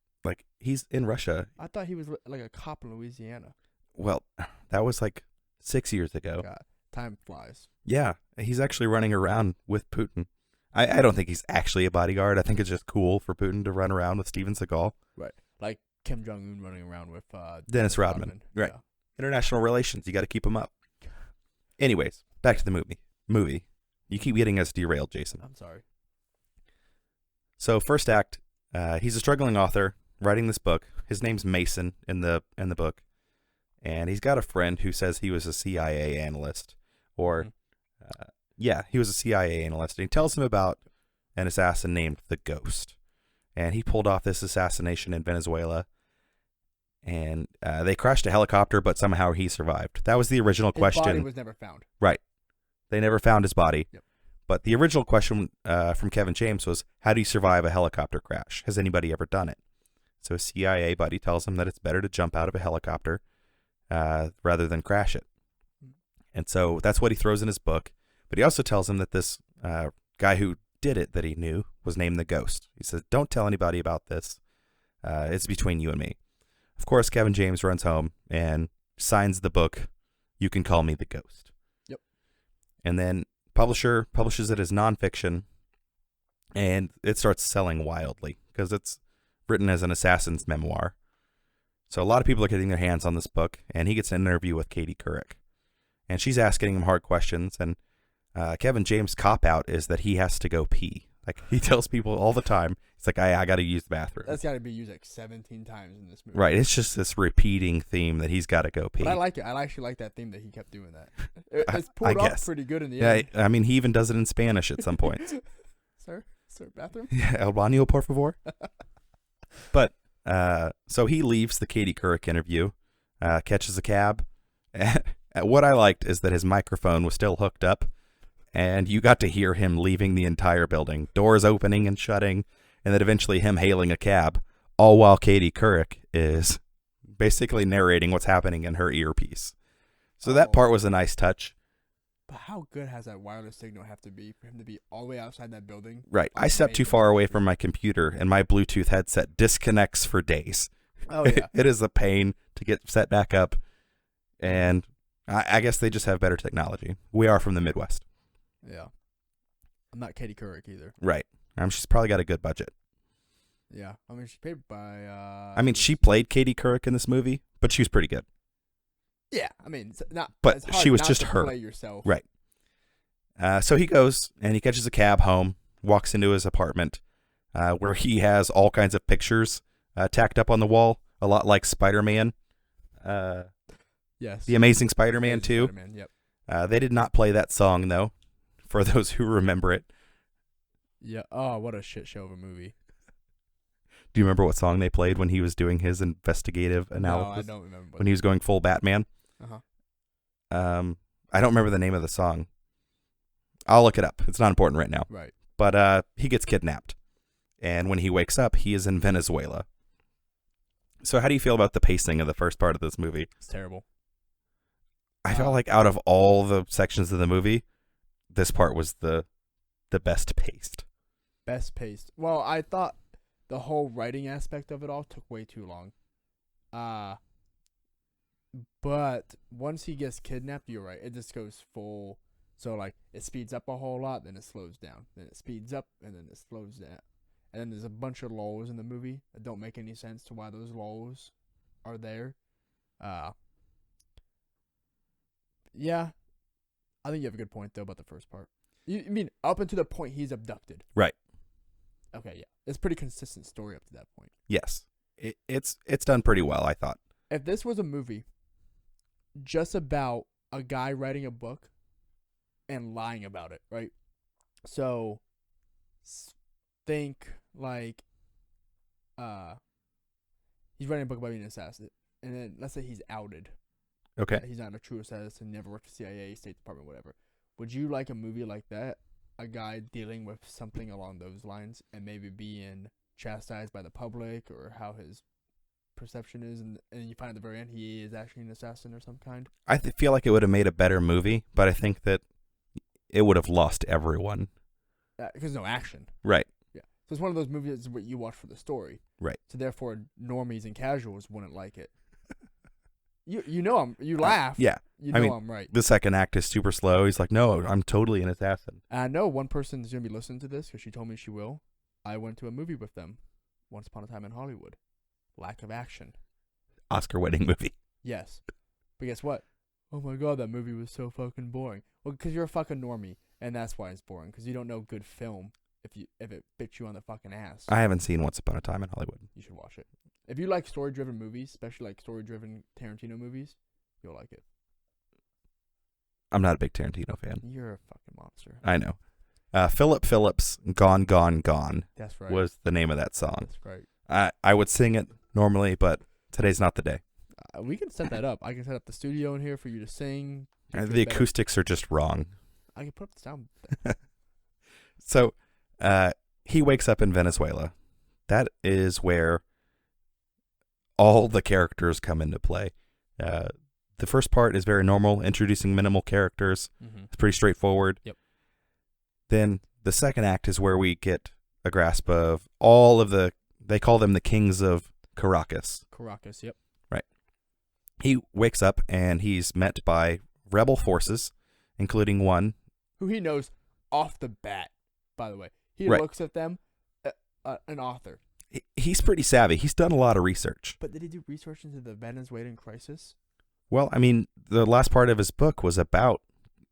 in Russia. I thought he was like a cop in Louisiana. Well, that was like 6 years ago. God, time flies. Yeah, he's actually running around with Putin. I don't think he's actually a bodyguard. I think it's just cool for Putin to run around with Steven Seagal. Right. Like Kim Jong-un running around with Dennis Rodman. Right. Yeah. International relations. You got to keep them up. Anyways, back to the movie. You keep getting us derailed, Jason. I'm sorry. So first act, he's a struggling author writing this book. His name's Mason in the book, and he's got a friend who says he was a CIA analyst, or he was a CIA analyst. And he tells him about an assassin named the Ghost, and he pulled off this assassination in Venezuela. And they crashed a helicopter, but somehow he survived. That was the original question. His body was never found. Right. They never found his body. Yep. But the original question from Kevin James was, how do you survive a helicopter crash? Has anybody ever done it? So a CIA buddy tells him that it's better to jump out of a helicopter rather than crash it. And so that's what he throws in his book. But he also tells him that this guy who did it that he knew was named the Ghost. He says, don't tell anybody about this. It's between you and me. Of course, Kevin James runs home and signs the book, You Can Call Me the Ghost. Yep. And then publisher publishes it as nonfiction, and it starts selling wildly because it's written as an assassin's memoir. So a lot of people are getting their hands on this book, and he gets an interview with Katie Couric. And she's asking him hard questions, and Kevin James' cop-out is that he has to go pee. Like, he tells people all the time, it's like, I got to use the bathroom. That's got to be used like 17 times in this movie. Right, it's just this repeating theme that he's got to go pee. But I like it. I actually like that theme that he kept doing that. It's pulled off pretty good in the end. Yeah, I mean, he even does it in Spanish at some point. Sir, bathroom? Yeah, El baño, por favor. But, so he leaves the Katie Couric interview, catches a cab. What I liked is that his microphone was still hooked up, and you got to hear him leaving the entire building, doors opening and shutting, and then eventually him hailing a cab, all while Katie Couric is basically narrating what's happening in her earpiece. So that part was a nice touch. But how good has that wireless signal have to be for him to be all the way outside that building? Right. I stepped too far away from my computer, and my Bluetooth headset disconnects for days. Oh, yeah. It is a pain to get set back up, and I guess they just have better technology. We are from the Midwest. Yeah. I'm not Katie Couric either. Right. She's probably got a good budget. Yeah. I mean, she's paid by... she played Katie Couric in this movie, but she was pretty good. Yeah. I mean, it's not... But it's hard she was not just to her. play yourself. Right. So he goes, and he catches a cab home, walks into his apartment, where he has all kinds of pictures tacked up on the wall, a lot like Spider-Man. Yes. The Amazing Spider-Man 2. Spider-Man, yep. They did not play that song, though, for those who remember it. Yeah. Oh, what a shit show of a movie. Do you remember what song they played when he was doing his investigative analysis? No, I don't remember. When he was going full Batman? Uh-huh. I don't remember the name of the song. I'll look it up. It's not important right now. Right. But he gets kidnapped. And when he wakes up, he is in Venezuela. So how do you feel about the pacing of the first part of this movie? It's terrible. I felt like out of all the sections of the movie, this part was the best paced. Best paced. Well, I thought the whole writing aspect of it all took way too long. But once he gets kidnapped, you're right. It just goes full. So, like, it speeds up a whole lot, then it slows down. Then it speeds up, and then it slows down. And then there's a bunch of lulls in the movie that don't make any sense to why those lulls are there. Yeah. I think you have a good point, though, about the first part. You mean up until the point he's abducted? Right. Okay, yeah. It's a pretty consistent story up to that point. Yes. It's done pretty well, I thought. If this was a movie just about a guy writing a book and lying about it, right? So think like he's writing a book about being an assassin, and then let's say he's outed. Okay. He's not a true assassin, never worked for CIA, State Department, whatever. Would you like a movie like that? A guy dealing with something along those lines and maybe being chastised by the public or how his perception is, and you find at the very end he is actually an assassin or some kind? I feel like it would have made a better movie, but I think that it would have lost everyone. Because no action. Right. Yeah. So it's one of those movies what you watch for the story. Right. So therefore, normies and casuals wouldn't like it. You know you laugh. Yeah. You know I'm right. The second act is super slow. He's like, no, I'm totally an assassin. And I know one person is going to be listening to this because she told me she will. I went to a movie with them once upon a time in Hollywood. Lack of action. Oscar-winning movie. Yes. But guess what? Oh my god, that movie was so fucking boring. Well, because you're a fucking normie, and that's why it's boring. Because you don't know good film if it bit you on the fucking ass. I haven't seen Once Upon a Time in Hollywood. You should watch it. If you like story-driven movies, especially like story-driven Tarantino movies, you'll like it. I'm not a big Tarantino fan. You're a fucking monster. I know. Philip Phillips' Gone, Gone, Gone That's right. was the name of that song. That's right. I would sing it normally, but today's not the day. We can set that up. I can set up the studio in here for you to sing. The acoustics are just wrong. I can put up the sound. So, he wakes up in Venezuela. That is where all the characters come into play. The first part is very normal, introducing minimal characters. Mm-hmm. It's pretty straightforward. Yep. Then the second act is where we get a grasp of all of they call them the kings of Caracas. Caracas, yep. Right. He wakes up and he's met by rebel forces, including one who he knows off the bat, by the way. He Right. looks at them, an author. He's pretty savvy. He's done a lot of research. But did he do research into the Venezuelan crisis? Well, I mean, the last part of his book was about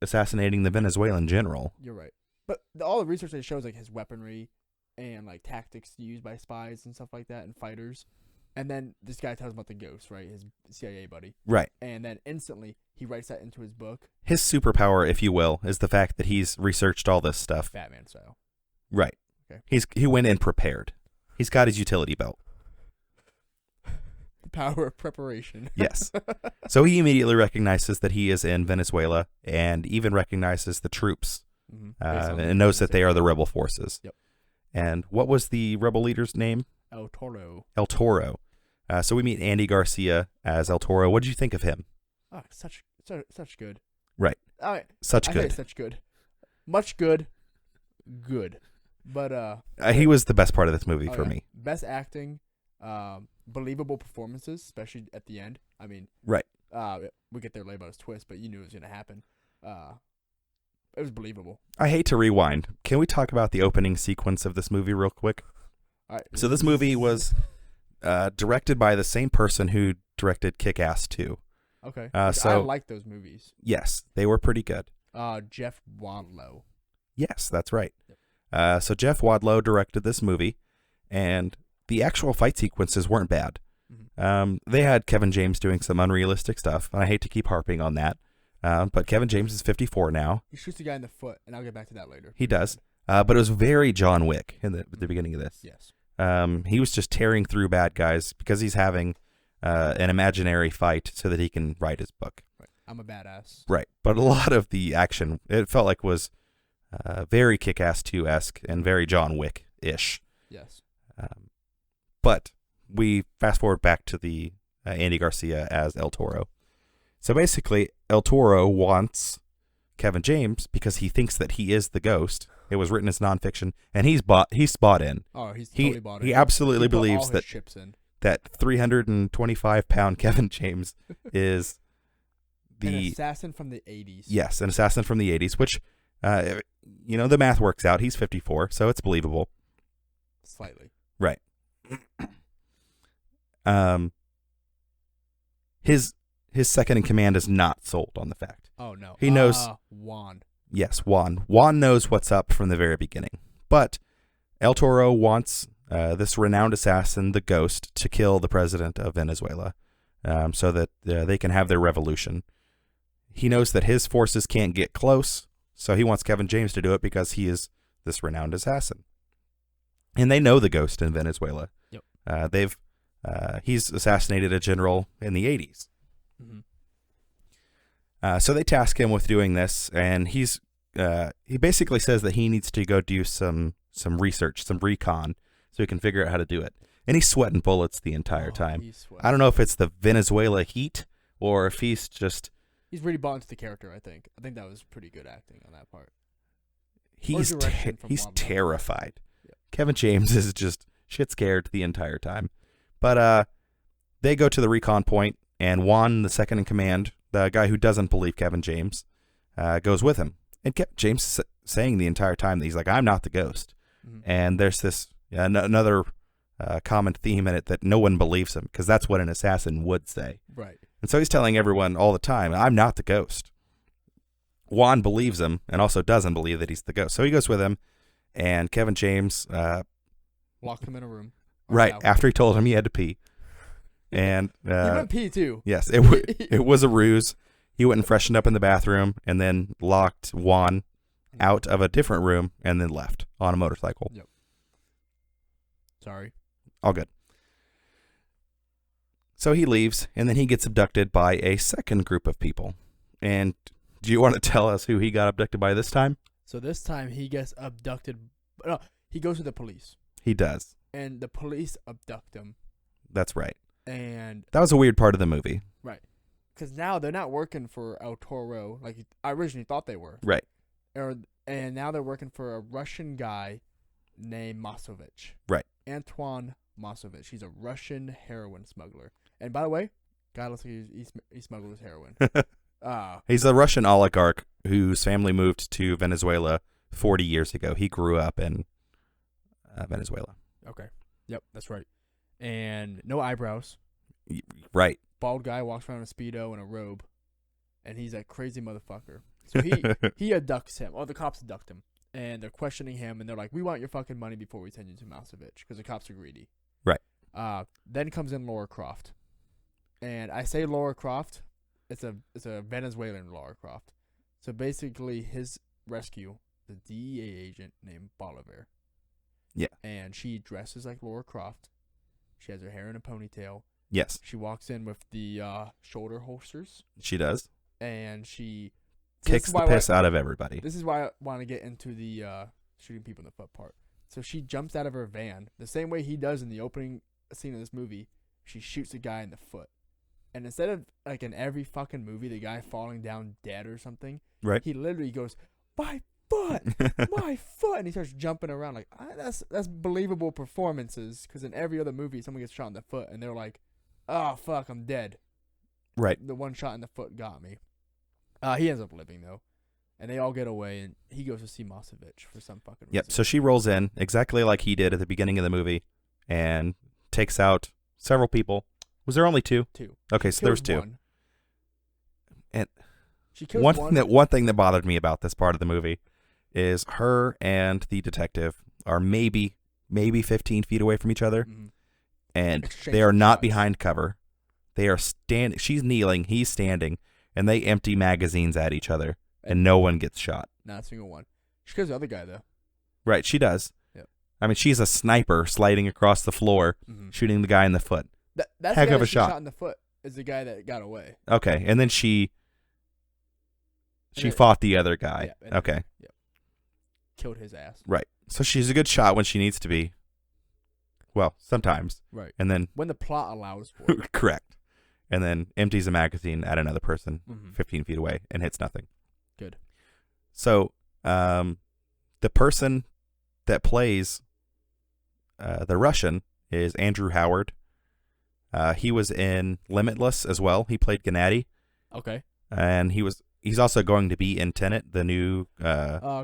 assassinating the Venezuelan general. You're right. But all the research that shows, like, his weaponry and, like, tactics used by spies and stuff like that and fighters. And then this guy tells him about the ghost, right? His CIA buddy. Right. And then instantly, he writes that into his book. His superpower, if you will, is the fact that he's researched all this stuff. Batman style. Right. Okay. He went in prepared. He's got his utility belt. The power of preparation. Yes. So he immediately recognizes that he is in Venezuela and even recognizes the troops and knows that they are the rebel forces. Yep. And what was the rebel leader's name? El Toro. El Toro. So we meet Andy Garcia as El Toro. What did you think of him? Oh, such good. Right. Such good. Such good. Much good. Good. But he was the best part of this movie for me. Best acting, believable performances, especially at the end. I mean, right. We get there later about his twist, but you knew it was gonna happen. It was believable. I hate to rewind. Can we talk about the opening sequence of this movie real quick? All right. So this movie was directed by the same person who directed Kick-Ass 2. Okay. So I like those movies. Yes, they were pretty good. Jeff Wadlow. Yes, that's right. Yep. So Jeff Wadlow directed this movie, and the actual fight sequences weren't bad. Mm-hmm. They had Kevin James doing some unrealistic stuff, and I hate to keep harping on that, but Kevin James is 54 now. He shoots the guy in the foot, and I'll get back to that later. He does. But it was very John Wick in the beginning of this. Yes. He was just tearing through bad guys because he's having an imaginary fight so that he can write his book. Right. I'm a badass. Right. But a lot of the action, it felt like was very Kick-Ass 2-esque and very John Wick-ish. Yes. But we fast forward back to the Andy Garcia as El Toro. So basically, El Toro wants Kevin James because he thinks that he is the ghost. It was written as nonfiction, and he's bought in. Oh, he's totally bought in. He absolutely he put believes all that his chips in. that 325-pound Kevin James is An assassin from the 80s. Yes, an assassin from the 80s, which, the math works out. He's 54, so it's believable. Slightly. Right. His second in command is not sold on the fact. Oh, no. He knows. Juan. Yes, Juan. Juan knows what's up from the very beginning. But El Toro wants this renowned assassin, the Ghost, to kill the president of Venezuela so that they can have their revolution. He knows that his forces can't get close, so he wants Kevin James to do it because he is this renowned assassin. and they know the ghost in Venezuela. Yep. He's assassinated a general in the 80s. Mm-hmm. So they task him with doing this, and he basically says that he needs to go do some research, some recon, so he can figure out how to do it. And he's sweating bullets the entire time. I don't know if it's the Venezuela heat or if he's just... He's really bought into the character, I think. I think that was pretty good acting on that part. He's terrified. Yeah. Kevin James is just shit scared the entire time. But they go to the recon point, and Juan, the second in command, the guy who doesn't believe Kevin James, goes with him. And Kevin James is saying the entire time that he's like, I'm not the ghost. Mm-hmm. And there's this another common theme in it that no one believes him, because that's what an assassin would say. Right. And so he's telling everyone all the time, I'm not the ghost. Juan believes him and also doesn't believe that he's the ghost. So he goes with him, and Kevin James... locked him in a room. Right, after he told him he had to pee. And he went pee, too. Yes, it was a ruse. He went and freshened up in the bathroom and then locked Juan out of a different room and then left on a motorcycle. Yep. Sorry. All good. So he leaves, and then he gets abducted by a second group of people. And do you want to tell us who he got abducted by this time? So this time he gets abducted. No, he goes to the police. He does. And the police abduct him. That's right. And that was a weird part of the movie. Right. Because now they're not working for El Toro like I originally thought they were. Right. And now they're working for a Russian guy named Masovich. Right. Antoine Masovich. He's a Russian heroin smuggler. And by the way, guy looks like he smuggled his heroin. He's a Russian oligarch whose family moved to Venezuela 40 years ago. He grew up in Venezuela. Okay. Yep, that's right. And no eyebrows. Right. Bald guy walks around in a Speedo and a robe. And he's a crazy motherfucker. So he abducts him. Or the cops abduct him. And they're questioning him. And they're like, we want your fucking money before we send you to Masovich. Because the cops are greedy. Right. Then comes in Laura Croft. And I say Laura Croft. It's a Venezuelan Laura Croft. So basically his rescue, the DEA agent named Bolivar. Yeah. And she dresses like Laura Croft. She has her hair in a ponytail. Yes. She walks in with the shoulder holsters. She does. And she kicks the piss out of everybody. This is why I want to get into the shooting people in the foot part. So she jumps out of her van the same way he does in the opening scene of this movie. She shoots a guy in the foot. And instead of, like in every fucking movie, the guy falling down dead or something, right? He literally goes, my foot, my foot, and he starts jumping around like that's believable performances. Because in every other movie, someone gets shot in the foot, and they're like, oh fuck, I'm dead. Right. The one shot in the foot got me. He ends up living though, and they all get away, and he goes to see Masovich for some fucking reason. Yep. So she rolls in exactly like he did at the beginning of the movie, and takes out several people. Was there only two? Two. Okay, so there's two. One. And she kills one thing that bothered me about this part of the movie is her and the detective are maybe 15 feet away from each other, and they are not behind cover. They are standing. She's kneeling. He's standing, and they empty magazines at each other, and no one gets shot. Not a single one. She kills the other guy though. Right, she does. Yep. I mean, she's a sniper sliding across the floor, shooting the guy in the foot. That's heck the guy of a she shot. Shot in the foot is the guy that got away. Okay, and then she fought the other guy. Yeah, okay. Yep. Killed his ass. Right. So she's a good shot when she needs to be. Well, sometimes. Right. And then when the plot allows for it. Correct. And then empties a magazine at another person 15 feet away and hits nothing. Good. So the person that plays the Russian is Andrew Howard. He was in Limitless as well. He played Gennady. Okay. And he's also going to be in Tenet, the new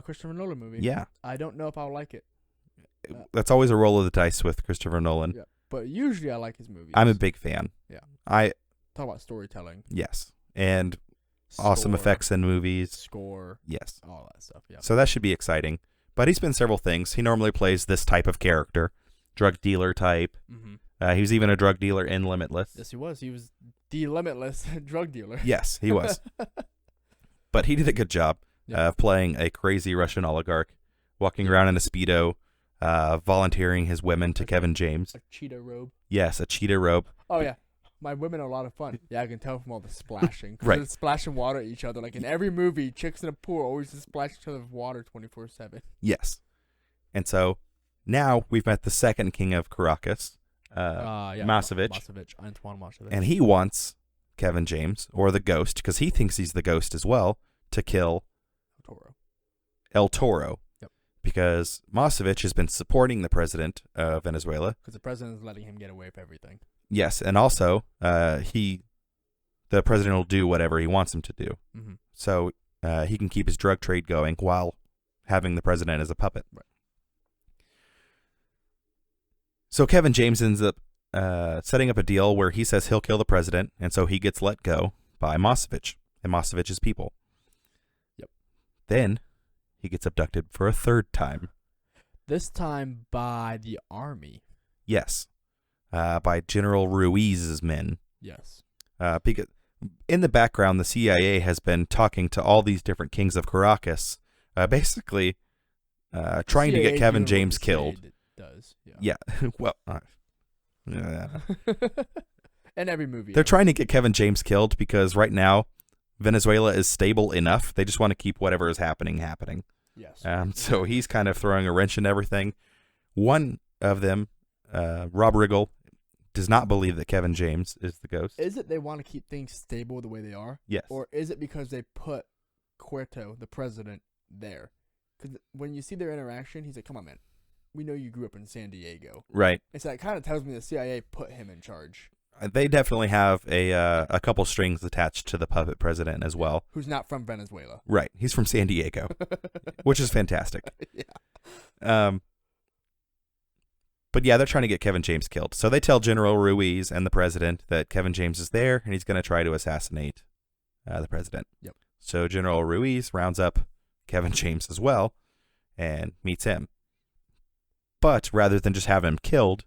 Christopher Nolan movie. Yeah. I don't know if I'll like it. That's always a roll of the dice with Christopher Nolan. Yeah. But usually I like his movies. I'm a big fan. Yeah. Talk about storytelling. Yes. And awesome effects in movies. Score. Yes. All that stuff, yeah. So that should be exciting. But he's been several things. He normally plays this type of character. Drug dealer type. He was even a drug dealer in Limitless. Yes, he was. He was the Limitless drug dealer. Yes, he was. But he did a good job of playing a crazy Russian oligarch, walking around in a Speedo, volunteering his women to Kevin James. A cheetah robe. Yes, a cheetah robe. Oh, yeah. My women are a lot of fun. Yeah, I can tell from all the splashing. Right. They're splashing water at each other. Like in every movie, chicks in a pool always just splash each other with water 24/7. Yes. And so now we've met the second king of Caracas, Masovich. Antoine Masovich. And he wants Kevin James, or the Ghost, because he thinks he's the Ghost as well, to kill El Toro. Yep. Because Masovich has been supporting the president of Venezuela. Because the president is letting him get away with everything. Yes, and also the president will do whatever he wants him to do. Mm-hmm. So he can keep his drug trade going while having the president as a puppet. Right. So Kevin James ends up setting up a deal where he says he'll kill the president, and so he gets let go by Masovich and Masovich's people. Yep. Then he gets abducted for a third time. This time by the army. Yes. By General Ruiz's men. Yes. Because in the background, the CIA has been talking to all these different kings of Caracas, basically trying to get Kevin James killed. Does. Yeah. Well, in every movie. They're trying to get Kevin James killed because right now Venezuela is stable enough. They just want to keep whatever is happening. Yes. So he's kind of throwing a wrench in everything. One of them, Rob Riggle, does not believe that Kevin James is the Ghost. Is it they want to keep things stable the way they are? Yes. Or is it because they put Cueto, the president, there? Because when you see their interaction, he's like, come on, man. We know you grew up in San Diego. Right. And so that kind of tells me the CIA put him in charge. They definitely have a couple strings attached to the puppet president as well. Who's not from Venezuela. Right. He's from San Diego, which is fantastic. Yeah. But yeah, they're trying to get Kevin James killed. So they tell General Ruiz and the president that Kevin James is there and he's going to try to assassinate the president. Yep. So General Ruiz rounds up Kevin James as well and meets him. But rather than just have him killed,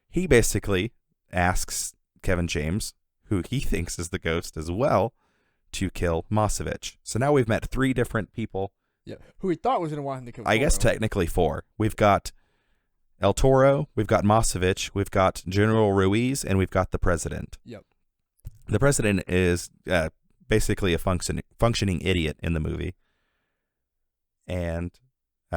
he basically asks Kevin James, who he thinks is the Ghost as well, to kill Masovich. So now we've met 3 different people. Yeah. Who he thought was going to want him to kill. I guess technically 4. We've got El Toro, we've got Masovich, we've got General Ruiz, and we've got the president. Yep. The president is basically a functioning idiot in the movie. And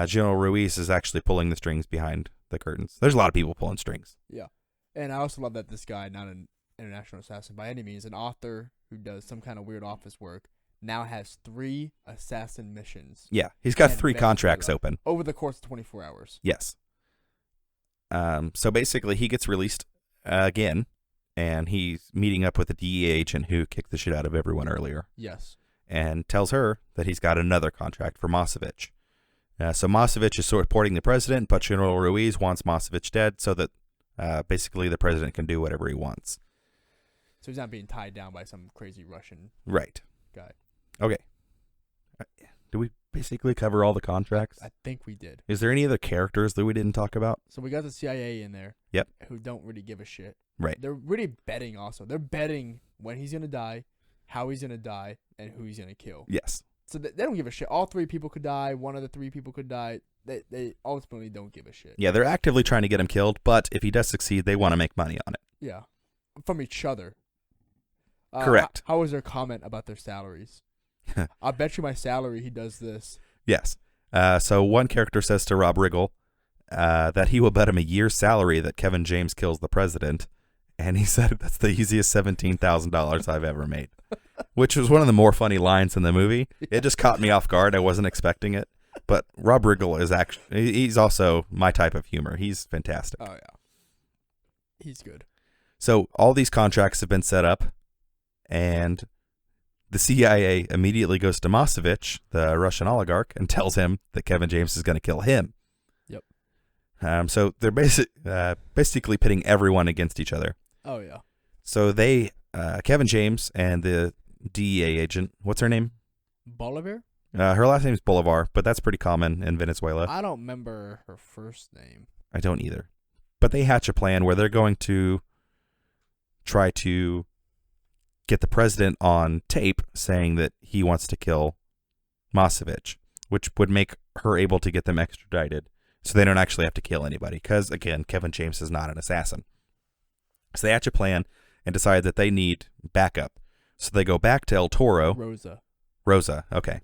General Ruiz is actually pulling the strings behind the curtains. There's a lot of people pulling strings. Yeah. And I also love that this guy, not an international assassin by any means, an author who does some kind of weird office work, now has 3 assassin missions. Yeah, he's got 3 contracts open. Over the course of 24 hours. Yes. So basically he gets released again, and he's meeting up with the DEA agent who kicked the shit out of everyone earlier. Yes. And tells her that he's got another contract for Masovich. So Masovich is supporting the president, but General Ruiz wants Masovich dead so that basically the president can do whatever he wants. So he's not being tied down by some crazy Russian guy. Okay. Do we basically cover all the contracts? I think we did. Is there any other characters that we didn't talk about? So we got the CIA in there. Yep. Who don't really give a shit. Right. They're really betting also. They're betting when he's going to die, how he's going to die, and who he's going to kill. Yes. So they don't give a shit. All 3 people could die. One of the 3 people could die. They ultimately don't give a shit. Yeah, they're actively trying to get him killed, but if he does succeed, they want to make money on it. Yeah. From each other. Correct. How was their comment about their salaries? I bet you my salary he does this. Yes. So one character says to Rob Riggle that he will bet him a year's salary that Kevin James kills the president. And he said that's the easiest $17,000 I've ever made, which was one of the more funny lines in the movie. It just caught me off guard. I wasn't expecting it. But Rob Riggle is actually, he's also my type of humor. He's fantastic. Oh, yeah. He's good. So all these contracts have been set up, and the CIA immediately goes to Masovich, the Russian oligarch, and tells him that Kevin James is going to kill him. Yep. So they're basically pitting everyone against each other. Oh, yeah. So they, Kevin James and the DEA agent, what's her name? Bolivar? Her last name is Bolivar, but that's pretty common in Venezuela. I don't remember her first name. I don't either. But they hatch a plan where they're going to try to get the president on tape saying that he wants to kill Masovich, which would make her able to get them extradited. so they don't actually have to kill anybody. Because, again, Kevin James is not an assassin. So they hatch a plan and decide that they need backup. So they go back to El Toro. Rosa, okay.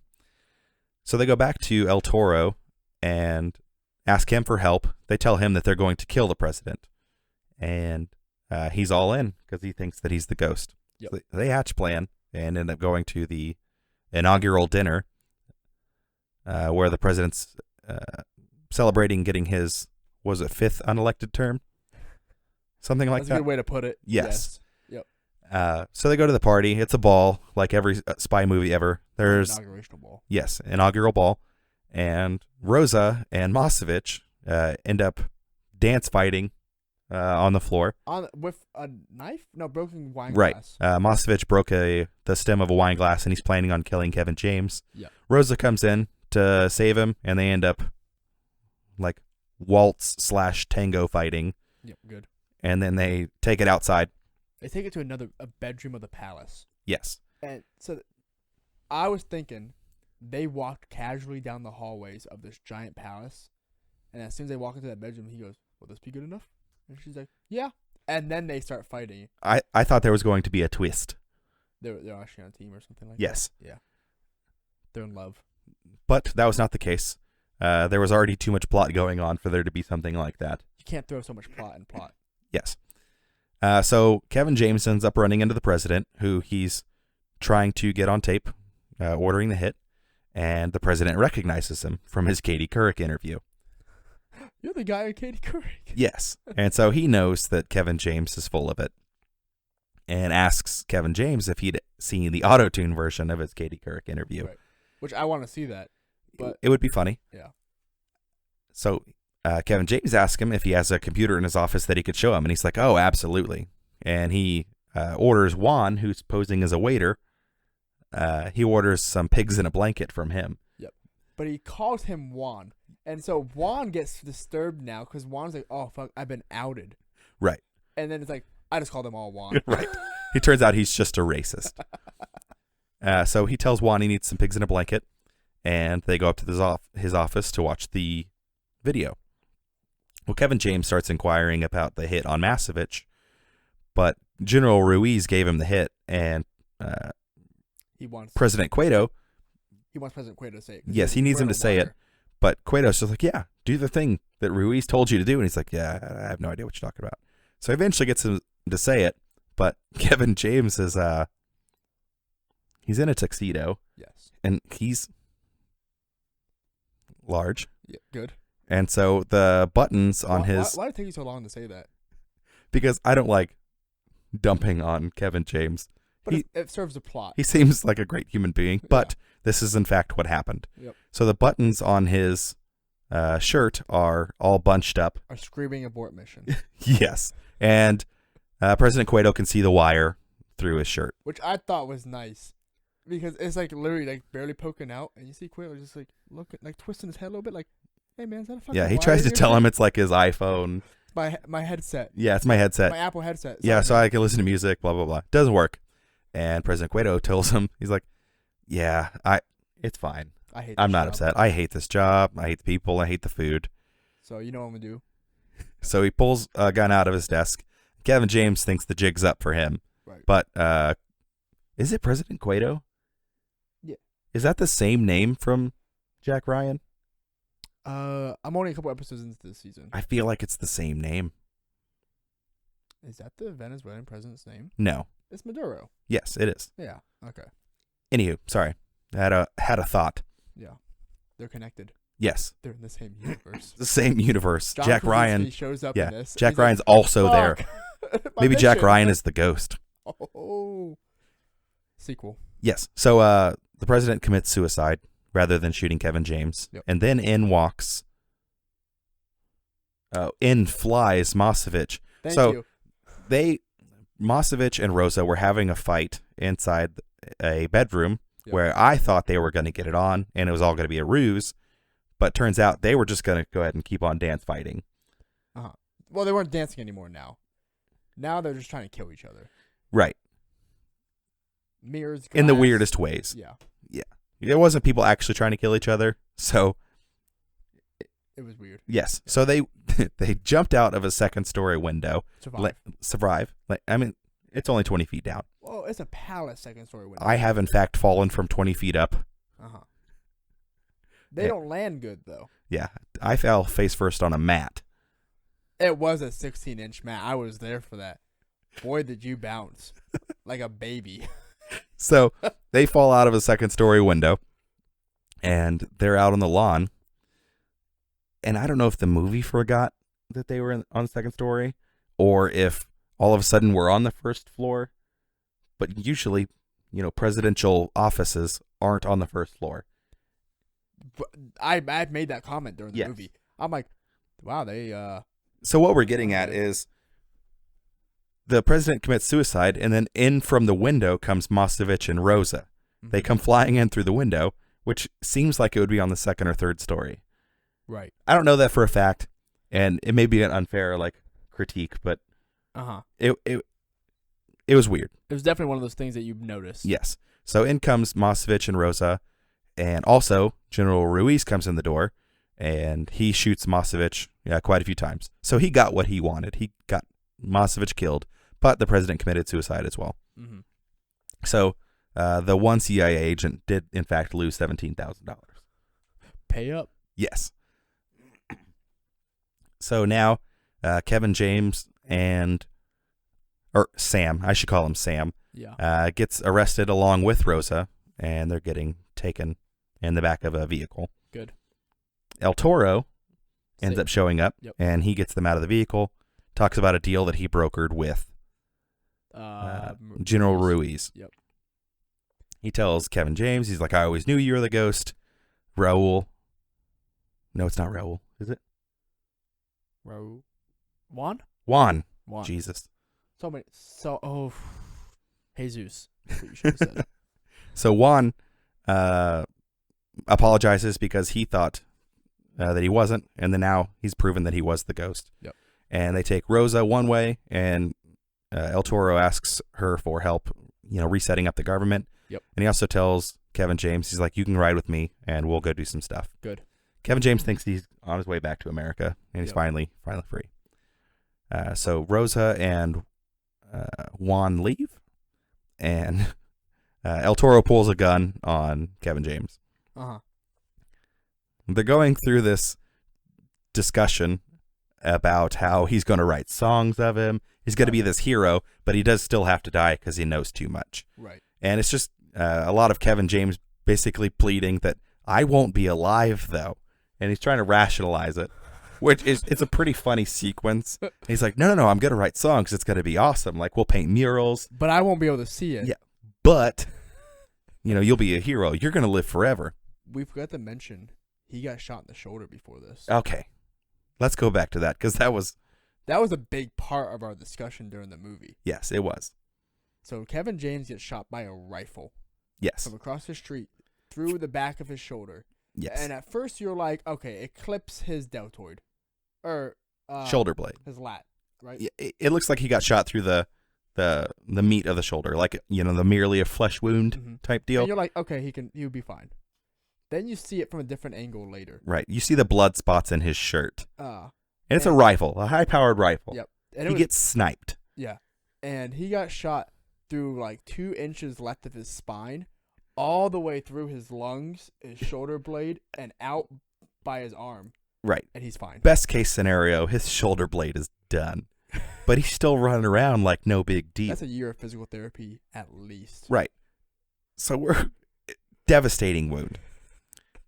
So they go back to El Toro and ask him for help. They tell him that they're going to kill the president. And he's all in because he thinks that he's the ghost. Yep. So they hatch a plan and end up going to the inaugural dinner where the president's celebrating getting his, was it 5th unelected term? Something like that. That's a good way to put it. Yes. Yep. So they go to the party. It's a ball, like every spy movie ever. There's inauguration ball. Yes, inaugural ball. And Rosa and Mosevich end up dance fighting on the floor. With a knife? No, broken wine right. glass. Mosevich broke the stem of a wine glass, and he's planning on killing Kevin James. Yeah. Rosa comes in to save him, and they end up like waltz/tango fighting. Yep, good. And then they take it outside. They take it to a bedroom of the palace. Yes. And so I was thinking they walked casually down the hallways of this giant palace. And as soon as they walk into that bedroom, he goes, "Will this be good enough?" And she's like, "Yeah." And then they start fighting. I thought there was going to be a twist. They're actually on a team or something like yes. that. Yeah. They're in love. But that was not the case. There was already too much plot going on for there to be something like that. You can't throw so much plot in plot. Yes. So Kevin James ends up running into the president, who he's trying to get on tape, ordering the hit, and the president recognizes him from his Katie Couric interview. You're the guy in Katie Couric. Yes. And so he knows that Kevin James is full of it and asks Kevin James if he'd seen the auto-tune version of his Katie Couric interview. Right. Which I want to see that. But it would be funny. Yeah. So Kevin James asks him if he has a computer in his office that he could show him, and he's like, "Oh, absolutely." And he orders Juan, who's posing as a waiter. He orders some pigs in a blanket from him. Yep. But he calls him Juan. And so Juan gets disturbed now because Juan's like, "Oh, fuck, I've been outed." Right. And then it's like, I just call them all Juan. Right. He turns out he's just a racist. So he tells Juan he needs some pigs in a blanket, and they go up to his office to watch the video. Well, Kevin James starts inquiring about the hit on Mosevich, but General Ruiz gave him the hit, and President Cueto. He wants President Cueto to say it. Yes, he needs him to say it, but Cueto's just like, "Yeah, do the thing that Ruiz told you to do," and he's like, "Yeah, I have no idea what you're talking about." So he eventually gets him to say it, but Kevin James is he's in a tuxedo. Yes. And he's large. Yeah, good. And so the buttons on his... Why did it take you so long to say that? Because I don't like dumping on Kevin James. But it serves the plot. He seems like a great human being, but this is in fact what happened. Yep. So the buttons on his shirt are all bunched up. A screaming abort mission. Yes. And President Cueto can see the wire through his shirt. Which I thought was nice. Because it's like literally like barely poking out, and you see Cueto just like looking, like twisting his head a little bit, like, "Hey man, is that a fucking wire?" Yeah, he tries to tell him it's like his iPhone. My headset. Yeah, it's my headset. My Apple headset. Yeah, so I can listen to music, blah, blah, blah. Doesn't work. And President Cueto tells him, he's like, "Yeah, it's fine. I'm not upset. I hate this job. I hate the people. I hate the food." So you know what I'm going to do? So he pulls a gun out of his desk. Kevin James thinks the jig's up for him. Right. But is it President Cueto? Yeah. Is that the same name from Jack Ryan? I'm only a couple episodes into this season. I feel like it's the same name. Is that the Venezuelan president's name? No. It's Maduro. Yes, it is. Yeah. Okay. Anywho, sorry. I had a thought. Yeah. They're connected. Yes. They're in the same universe. The same universe. John Jack Krasinski Ryan shows up in this. Jack Ryan's also there. Maybe Jack Ryan is the ghost. Oh. Sequel. Yes. So the president commits suicide rather than shooting Kevin James. Yep. And then in flies Mosevich. Thank you. Mosevich and Rosa were having a fight inside a bedroom where I thought they were going to get it on and it was all going to be a ruse. But turns out they were just going to go ahead and keep on dance fighting. Uh-huh. Well, they weren't dancing anymore now. Now they're just trying to kill each other. Right. Mirrors, glass. In the weirdest ways. Yeah. Yeah. It wasn't people actually trying to kill each other. So It was weird. Yes. So they jumped out of a second-story window. Survive. I mean, it's only 20 feet down. Well, it's a palace second-story window. I have, in fact, fallen from 20 feet up. Uh-huh. They don't land good, though. Yeah. I fell face first on a mat. It was a 16-inch mat. I was there for that. Boy, did you bounce. Like a baby. So they fall out of a second-story window, and they're out on the lawn. And I don't know if the movie forgot that they were on the second story, or if all of a sudden we're on the first floor. But usually, presidential offices aren't on the first floor. But I made that comment during the movie. I'm like, wow, they... So what we're getting at is the president commits suicide, and then in from the window comes Mosevich and Rosa. Mm-hmm. They come flying in through the window, which seems like it would be on the second or third story. Right. I don't know that for a fact, and it may be an unfair critique, but it was weird. It was definitely one of those things that you've noticed. Yes. So in comes Mosevich and Rosa, and also General Ruiz comes in the door, and he shoots Mosevich quite a few times. So he got what he wanted. He got Mosevich killed, but the president committed suicide as well. Mm-hmm. So the one CIA agent did, in fact, lose $17,000. Pay up. Yes. So now Kevin James or Sam, I should call him Sam, gets arrested along with Rosa, and they're getting taken in the back of a vehicle. Good. El Toro ends up showing up, and he gets them out of the vehicle, talks about a deal that he brokered with General Ruiz. Yep. He tells Kevin James, he's like, I always knew you were the ghost. Raul. No, it's not Raul, is it? Raul. Juan. Jesus. Jesus. That's what you should have said. So Juan apologizes because he thought that he wasn't, and then now he's proven that he was the ghost. Yep. And they take Rosa one way, and El Toro asks her for help, resetting up the government. Yep. And he also tells Kevin James, he's like, you can ride with me, and we'll go do some stuff. Good. Kevin James thinks he's on his way back to America, and he's finally free. So Rosa and Juan leave, and El Toro pulls a gun on Kevin James. Uh-huh. They're going through this discussion about how he's going to write songs of him. He's going to be this hero, but he does still have to die because he knows too much. Right. And it's just a lot of Kevin James basically pleading that I won't be alive, though. And he's trying to rationalize it, which it's a pretty funny sequence. He's like, no, I'm going to write songs. It's going to be awesome. Like, we'll paint murals. But I won't be able to see it. Yeah. But, you'll be a hero. You're going to live forever. We forgot to mention he got shot in the shoulder before this. Okay. Let's go back to that, because that was a big part of our discussion during the movie. Yes, it was. So Kevin James gets shot by a rifle. Yes. From across the street, through the back of his shoulder. Yes. And at first you're like, okay, it clips his deltoid. Or shoulder blade. His lat, right? Yeah, it looks like he got shot through the meat of the shoulder, like, the merely a flesh wound type deal. And you're like, okay, he'll be fine. Then you see it from a different angle later. Right. You see the blood spots in his shirt. And it's a rifle, a high-powered rifle. Yep. And he gets sniped. Yeah. And he got shot through like 2 inches left of his spine, all the way through his lungs, his shoulder blade, and out by his arm. Right. And he's fine. Best case scenario, his shoulder blade is done. But he's still running around like no big deal. That's a year of physical therapy at least. Right. So we're devastating wound.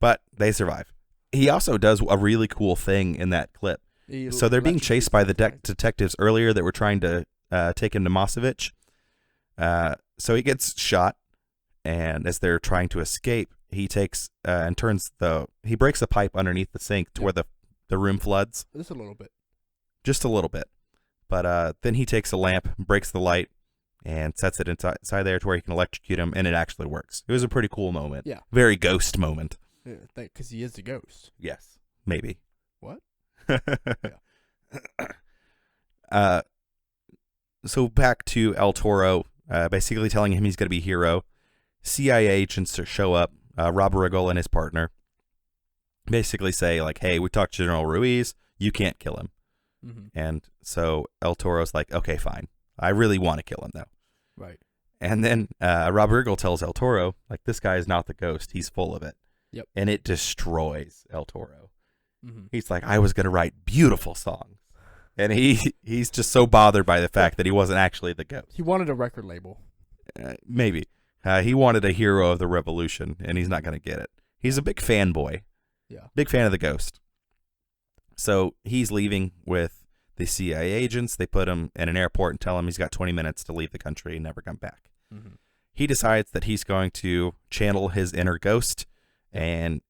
But they survive. He also does a really cool thing in that clip. So they're being chased by the detectives earlier that were trying to take him to Mosevich. So he gets shot, and as they're trying to escape, he takes and he breaks a pipe underneath the sink to where the room floods. Just a little bit. Just a little bit. But then he takes a lamp, breaks the light, and sets it inside there to where he can electrocute him, and it actually works. It was a pretty cool moment. Yeah. Very ghost moment. Yeah, because he is the ghost. Yes. Maybe. What? So back to El Toro, basically telling him he's going to be a hero. CIA agents show up, Rob Riggle and his partner. basically say, like, hey, we talked to General Ruiz. You can't kill him. Mm-hmm. And so El Toro's like, okay, fine. I really want to kill him, though. Right. And then Rob Riggle tells El Toro, like, this guy is not the ghost. He's full of it. Yep. And it destroys El Toro. Mm-hmm. He's like, I was going to write beautiful songs. And he's just so bothered by the fact that he wasn't actually the ghost. He wanted a record label. Maybe. He wanted a hero of the revolution, and he's not going to get it. He's a big fanboy. Yeah. Big fan of the ghost. So he's leaving with the CIA agents. They put him in an airport and tell him he's got 20 minutes to leave the country and never come back. Mm-hmm. He decides that he's going to channel his inner ghost, and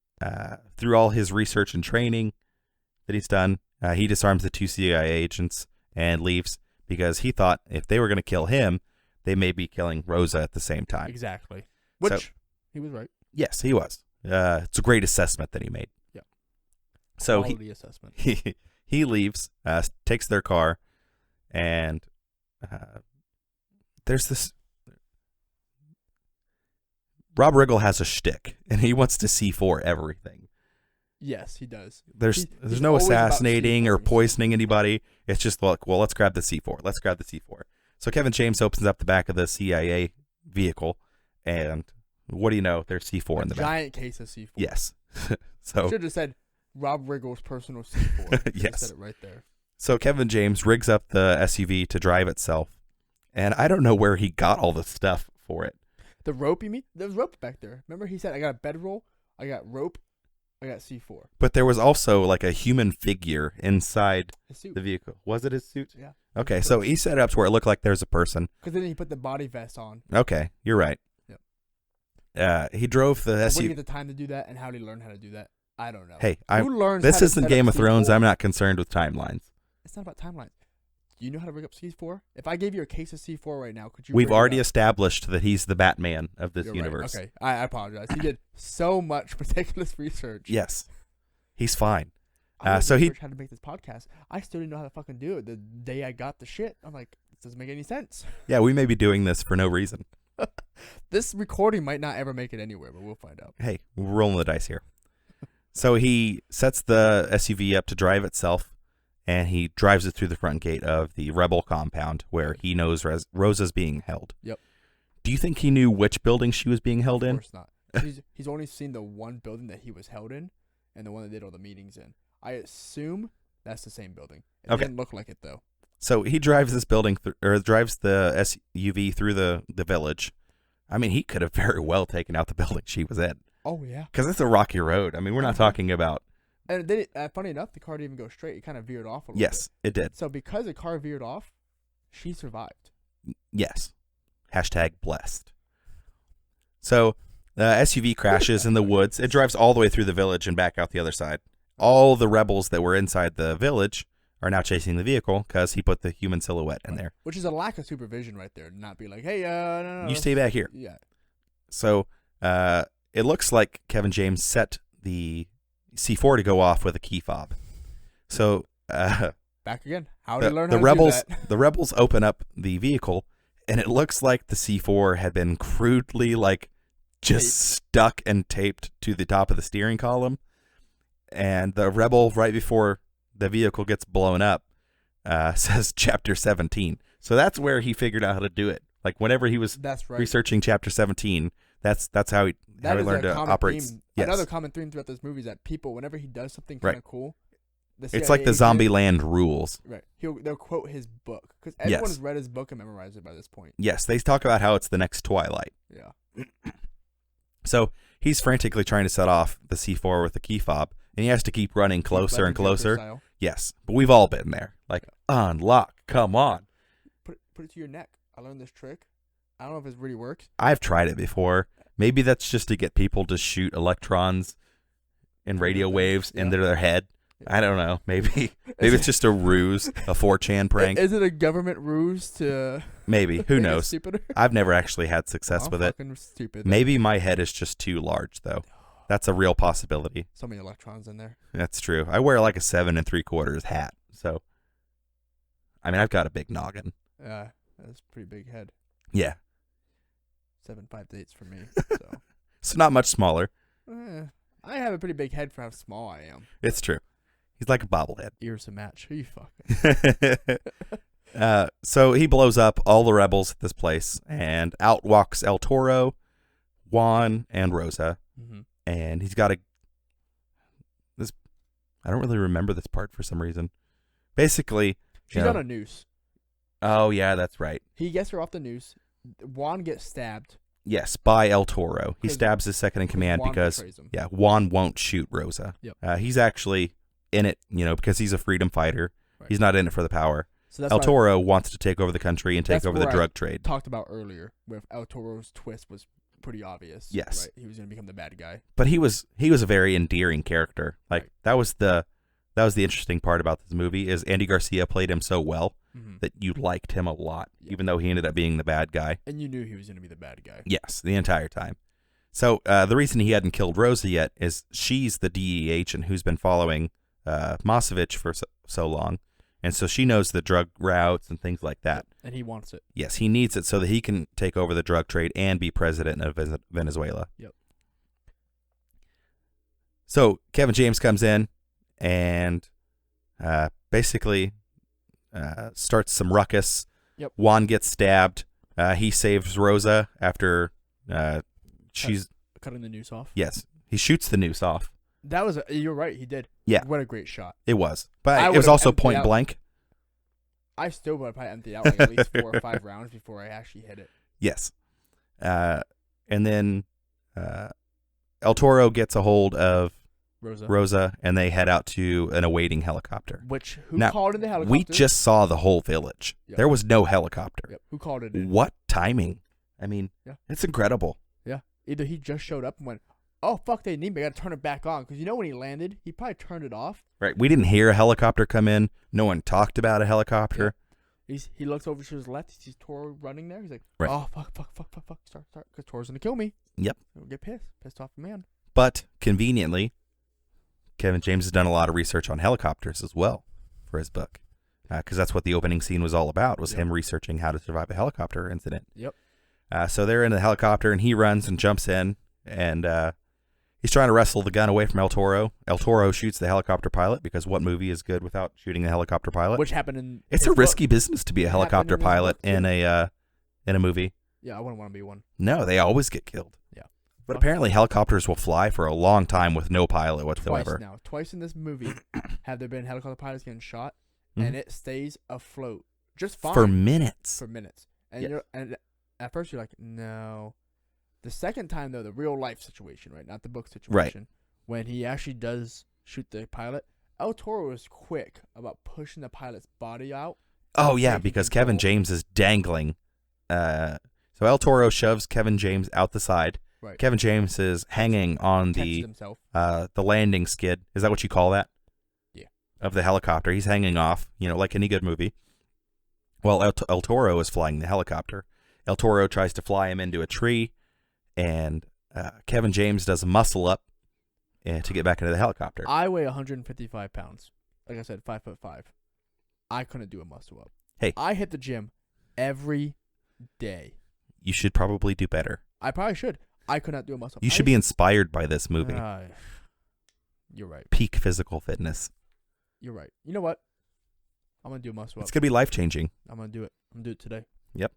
through all his research and training that he's done, he disarms the 2 CIA agents and leaves because he thought if they were going to kill him, they may be killing Rosa at the same time. Exactly. Which, he was right. Yes, he was. It's a great assessment that he made. Yeah. So Quality assessment. he leaves, takes their car, and there's this. Rob Riggle has a shtick, and he wants to C4 everything. Yes, he does. There's He's no always about assassinating or C4. poisoning anybody. It's just like, well, let's grab the C4. Let's grab the C4. So Kevin James opens up the back of the CIA vehicle, and what do you know? There's C4 in the back. Giant case of C4. Yes. So should have said Rob Riggle's personal C4. Yes. Said it right there. So Kevin James rigs up the SUV to drive itself, and I don't know where he got all the stuff for it. The rope, you mean? There's rope back there. Remember he said, I got a bedroll, I got rope, I got C4. But there was also like a human figure inside His suit. the vehicle. Was it his suit? Yeah. Okay, so he set it up to where it looked like there's a person. Because then he put the body vest on. Okay, you're right. Yep. He drove the When did he SUV. get the time to do that, and how did he learn how to do that? I don't know. Hey, Who learns this how to isn't set Game up of Thrones. C4? I'm not concerned with timelines. It's not about timelines. Do you know how to rig up C4? If I gave you a case of C4 right now, could you? We've rig it already up? established that he's the Batman of this You're right. universe. Okay, I apologize. He did so much meticulous research. Yes, he's fine. I So he had to make this podcast. I still didn't know how to fucking do it. The day I got the shit, I'm like, this doesn't make any sense. Yeah, we may be doing this for no reason. This recording might not ever make it anywhere, but we'll find out. Hey, we're rolling the dice here. So he sets the SUV up to drive itself, and he drives it through the front gate of the Rebel compound where he knows Rosa's being held. Yep. Do you think he knew which building she was being held in? Of course not. He's only seen the one building that he was held in, and the one that did all the meetings in. I assume that's the same building. It Okay. didn't look like it though. So he drives this building, drives the SUV through the village. I mean, he could have very well taken out the building she was in. Oh yeah. Because it's a rocky road. I mean, we're not talking about... And then, funny enough, the car didn't even go straight. It kind of veered off a little Yes, it did. bit. So because the car veered off, she survived. Yes. Hashtag blessed. So the SUV crashes in the woods. It drives all the way through the village and back out the other side. All the rebels that were inside the village are now chasing the vehicle because he put the human silhouette in there. Which is a lack of supervision right there. Not be like, hey, no. You stay back here. Yeah. So it looks like Kevin James set the C4 to go off with a key fob. So Back again. How did he learn the how to rebels do that? the rebels open up the vehicle, and it looks like the C4 had been crudely just stuck and taped to the top of the steering column. And the rebel, right before the vehicle gets blown up, says Chapter 17. So that's where he figured out how to do it. Like whenever he was That's right. researching Chapter 17, that's how he learned to operate. Yes. Another common theme throughout this movie is that people, whenever he does something kind of cool, It's like the Zombieland rules. Right. They'll quote his book because everyone Yes. has read his book and memorized it by this point. Yes, they talk about how it's the next Twilight. Yeah. So he's frantically trying to set off the C4 with the key fob, and he has to keep running closer and closer. Style. Yes, but we've all been there. Like, unlock, come on. Put it to your neck. I learned this trick. I don't know if it really works. I've tried it before. Maybe that's just to get people to shoot electrons and radio waves into their head. I don't know. Maybe it's just a ruse, a 4chan prank. Is it a government ruse to? Maybe. Who make it knows? stupider? I've never actually had success with it. Stupid. Maybe my head is just too large, though. That's a real possibility. So many electrons in there. That's true. I wear like a 7 3/4 hat, so I mean I've got a big noggin. Yeah, that's a pretty big head. Yeah. 7 5/8 for me. So. So not much smaller. I have a pretty big head for how small I am. It's true. He's like a bobblehead. Ears to match. Who you fucking? So he blows up all the rebels at this place, and out walks El Toro, Juan, and Rosa. Mm-hmm. And he's got this. I don't really remember this part for some reason. Basically, she's on a noose. Oh yeah, that's right. He gets her off the noose. Juan gets stabbed. Yes, by El Toro. He stabs his second in command because Juan won't shoot Rosa. Yep. He's actually in it, because he's a freedom fighter. Right. He's not in it for the power. So El Toro wants to take over the country and take over the drug trade. Talked about earlier, with El Toro's twist was pretty obvious. Yes, right? He was going to become the bad guy. But he was a very endearing character. Like that was the interesting part about this movie is Andy Garcia played him so well that you liked him a lot, even though he ended up being the bad guy. And you knew he was going to be the bad guy. Yes, the entire time. So the reason he hadn't killed Rosa yet is she's the DEA agent who's been following Mosevich for so long. And so she knows the drug routes and things like that. And he wants it. Yes, he needs it so that he can take over the drug trade and be president of Venezuela. Yep. So Kevin James comes in and basically starts some ruckus. Yep. Juan gets stabbed. He saves Rosa after she's cutting the noose off. Yes, he shoots the noose off. That was you're right. He did. Yeah. What a great shot. It was, but it was also point blank. I still would have probably emptied out like at least 4 or 5 rounds before I actually hit it. Yes. And then El Toro gets a hold of Rosa, and they head out to an awaiting helicopter. Who called in the helicopter? We just saw the whole village. Yep. There was no helicopter. Yep. Who called it in? What timing? I mean, it's incredible. Yeah. Either he just showed up and went, oh, fuck, they need me. I got to turn it back on. Because when he landed, he probably turned it off. Right. We didn't hear a helicopter come in. No one talked about a helicopter. Yeah. He looks over to his left. He sees Toro running there. He's like, right. Oh, fuck. Start. Because Toro's going to kill me. Yep. He'll get pissed off the man. But conveniently, Kevin James has done a lot of research on helicopters as well for his book. Because that's what the opening scene was all about, was him researching how to survive a helicopter incident. Yep. So they're in the helicopter, and he runs and jumps in, and he's trying to wrestle the gun away from El Toro. El Toro shoots the helicopter pilot, because what movie is good without shooting the helicopter pilot? Which happened in... It's a risky business to be a helicopter pilot in a movie. Yeah, I wouldn't want to be one. No, they always get killed. Yeah. But apparently helicopters will fly for a long time with no pilot whatsoever. Twice in this movie have there been helicopter pilots getting shot, and it stays afloat just fine. For minutes. And at first you're like, no. The second time, though, the real life situation, right? Not the book situation. Right. When he actually does shoot the pilot, El Toro is quick about pushing the pilot's body out. Oh, yeah, because Kevin James is dangling. So El Toro shoves Kevin James out the side. Right. Kevin James is hanging on the landing skid. Is that what you call that? Yeah. Of the helicopter. He's hanging off, like any good movie. Well, El Toro is flying the helicopter. El Toro tries to fly him into a tree, and Kevin James does a muscle up to get back into the helicopter. I weigh 155 pounds. Like I said, 5'5". I couldn't do a muscle up. Hey. I hit the gym every day. You should probably do better. I probably should. I could not do a muscle up. You should be inspired by this movie. You're right. Peak physical fitness. You're right. You know what? I'm going to do a muscle up. It's going to be life-changing. I'm going to do it. I'm going to do it today. Yep.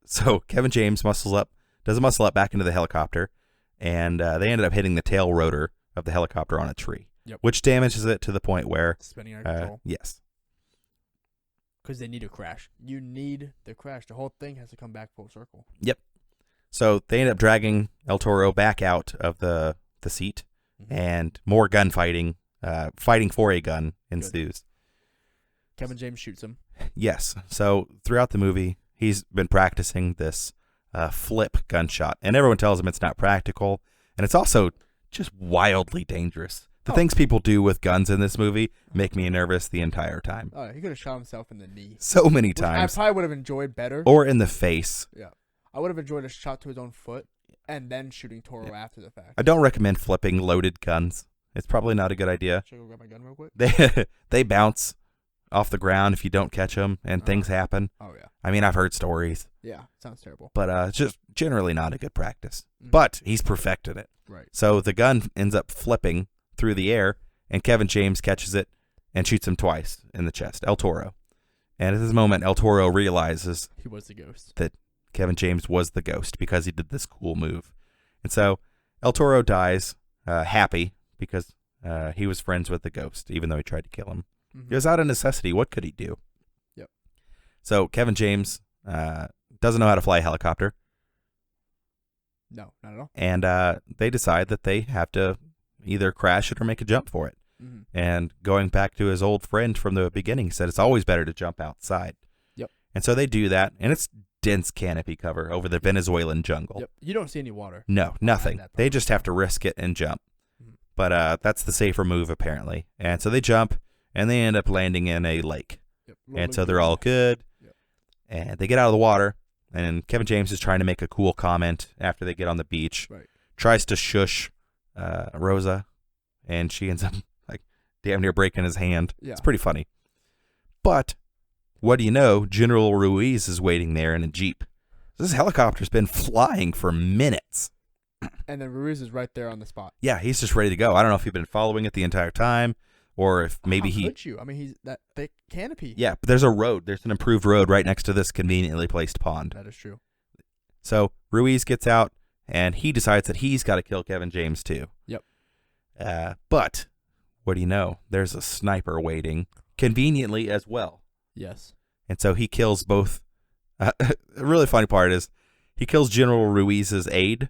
So Kevin James does a muscle up back into the helicopter, and they ended up hitting the tail rotor of the helicopter on a tree, which damages it to the point where... Spinning out of control. Yes. Because they need a crash. You need the crash. The whole thing has to come back full circle. Yep. So they end up dragging El Toro back out of the seat, and more gunfighting, fighting for a gun ensues. Kevin James shoots him. Yes. So throughout the movie, he's been practicing this flip gunshot, and everyone tells him it's not practical, and it's also just wildly dangerous. The things people do with guns in this movie make me nervous the entire time. Oh, he could have shot himself in the knee. So many times. I probably would have enjoyed better. Or in the face. Yeah. I would have enjoyed a shot to his own foot and then shooting Toro after the fact. I don't recommend flipping loaded guns. It's probably not a good idea. Should I go grab my gun real quick? They bounce off the ground if you don't catch them, and things happen. Oh, yeah. I mean, I've heard stories. Yeah, sounds terrible. But it's just generally not a good practice. Mhm. But he's perfected it. Right. So the gun ends up flipping through the air, and Kevin James catches it and shoots him twice in the chest, El Toro. And at this moment, El Toro realizes he was the ghost. that Kevin James was the ghost because he did this cool move. And so El Toro dies happy because he was friends with the ghost, even though he tried to kill him. Mhm. It was out of necessity. What could he do? Yep. So Kevin James doesn't know how to fly a helicopter. No, not at all. And they decide that they have to either crash it or make a jump for it. Mm-hmm. And going back to his old friend from the beginning, said it's always better to jump outside. Yep. And so they do that, and it's dense canopy cover over the Venezuelan jungle. Yep. You don't see any water. No, nothing. that They part. just have to risk it and jump. Mhm. But that's the safer move, apparently. And so they jump, and they end up landing in a lake. Yep. And so they're all good. Yep. And they get out of the water, and Kevin James is trying to make a cool comment after they get on the beach. Right. Tries to shush Rosa, and she ends up like damn near breaking his hand. Yeah. It's pretty funny. But what do you know? General Ruiz is waiting there in a Jeep. This helicopter's been flying for minutes. And then Ruiz is right there on the spot. Yeah, he's just ready to go. I don't know if he'd been following it the entire time, or if maybe How he. could you? I mean, he's that thick canopy. Yeah, but there's a road. There's an improved road right next to this conveniently placed pond. That is true. So Ruiz gets out, and he decides that he's got to kill Kevin James too. Yep. But what do you know? There's a sniper waiting conveniently as well. Yes. And so he kills both. The really funny part is he kills General Ruiz's aide.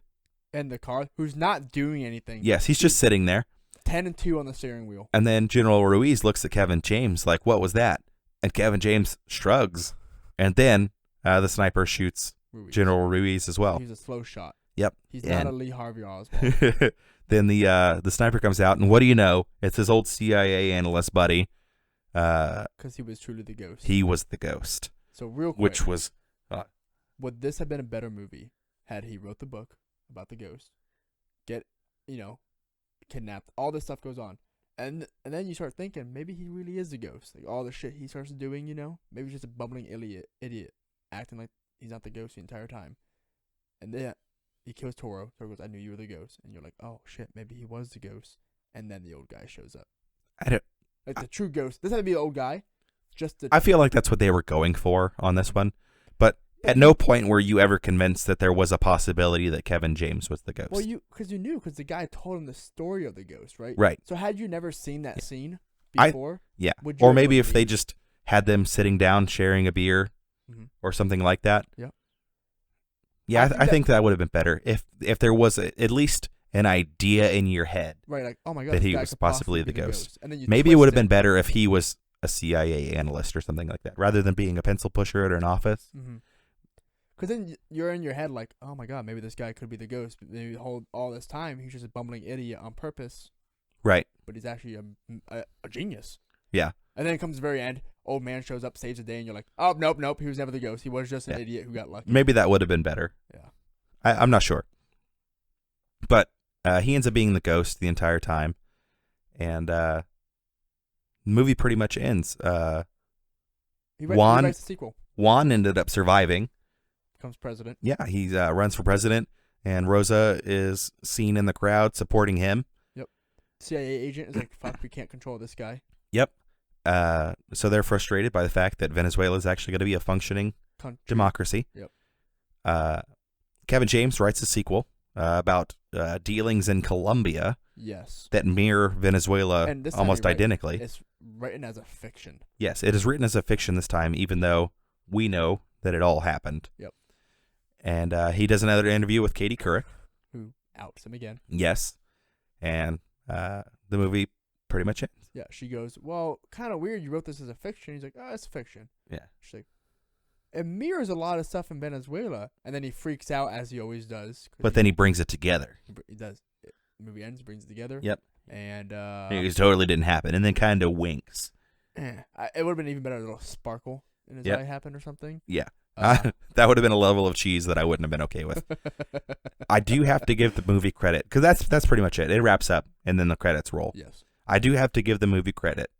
And the car, who's not doing anything. Yes, he's just sitting there. 10-2 on the steering wheel. And then General Ruiz looks at Kevin James like, what was that? And Kevin James shrugs. And then the sniper shoots Ruiz. General Ruiz as well. He's a slow shot. Yep. He's And- not a Lee Harvey Oswald. Then the sniper comes out, and what do you know? It's his old CIA analyst buddy. Because he was truly the ghost. He was the ghost, So real quick, which was would this have been a better movie had he wrote the book about the ghost, get, kidnapped, all this stuff goes on, and then you start thinking maybe he really is the ghost, like all the shit he starts doing, maybe he's just a bumbling idiot, acting like he's not the ghost the entire time, and then he kills Toro. Toro goes, "I knew you were the ghost," and you're like, "Oh shit, maybe he was the ghost," and then the old guy shows up, like the true ghost. This had to be the old guy, just the. I feel like that's what they were going for on this one, but at no point were you ever convinced that there was a possibility that Kevin James was the ghost. Well, because the guy told him the story of the ghost, right? Right. So had you never seen that scene I- before, Yeah. would you Or have maybe if they believed? just had them sitting down sharing a beer Mhm. or something like that. Yeah. Yeah, I I think that would have been better if there was at least an idea in your head. Right, like, oh my god, that this he guy was could possibly be the ghost. And then you Maybe it would have twist been better if he was a CIA analyst or something like that, rather than being a pencil pusher at an office. Because then you're in your head like, oh my god, maybe this guy could be the ghost. But maybe all this time he's just a bumbling idiot on purpose, Right. but he's actually a genius. Yeah. And then it comes the very end, old man shows up, saves the day, and you're like, oh nope, he was never the ghost. He was just an Yeah. idiot who got lucky. Maybe that would have been better. Yeah. I'm not sure. But he ends up being the ghost the entire time. And the movie pretty much ends. He Juan- writes the sequel. Juan ended up surviving. Becomes president. Yeah, he runs for president. And Rosa is seen in the crowd supporting him. CIA agent is like, fuck, we can't control this guy. Yep. So they're frustrated by the fact that Venezuela is actually going to be a functioning Country. democracy. Yep. Kevin James writes a sequel about dealings in Colombia Yes. that mirror Venezuela And this time almost you're right. identically. It's written as a fiction. Yes, it is written as a fiction this time, even though we know that it all happened. Yep. And he does another interview with Katie Couric. Who outs him again. Yes. And the movie pretty much ends. Yeah, she goes, well, kind of weird you wrote this as a fiction. He's like, oh, it's a fiction. Yeah. She's like, it mirrors a lot of stuff in Venezuela. And then he freaks out, as he always does. But then he brings it together. He does. The movie ends, brings it together. Yep. And It totally didn't happen. And then kind of winks. it would have been even better, a little sparkle in his Yep. eye happened or something. Yeah. Uh, That would have been a level of cheese that I wouldn't have been okay with. I do have to give the movie credit, because that's pretty much it. It wraps up, and then the credits roll. Yes. I do have to give the movie credit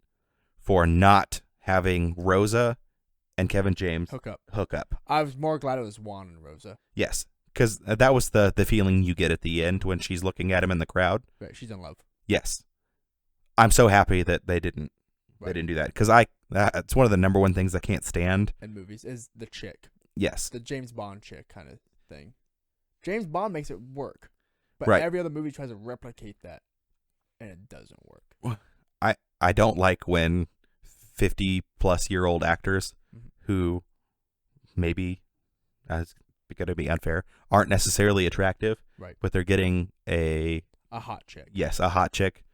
for not having Rosa and Kevin James hook up. up. I was more glad it was Juan and Rosa. Yes, because that was the feeling you get at the end when she's looking at him in the crowd. Right, she's in love. Yes, I'm so happy that they didn't do that, because it's one of the number one things I can't stand in movies is the chick. Yes, the James Bond chick kind of thing. James Bond makes it work, but right. every other movie tries to replicate that, and it doesn't work. I don't like when 50-plus-year-old actors who maybe, as going to be unfair, aren't necessarily attractive, right? But they're getting a hot chick. Yes, a hot chick.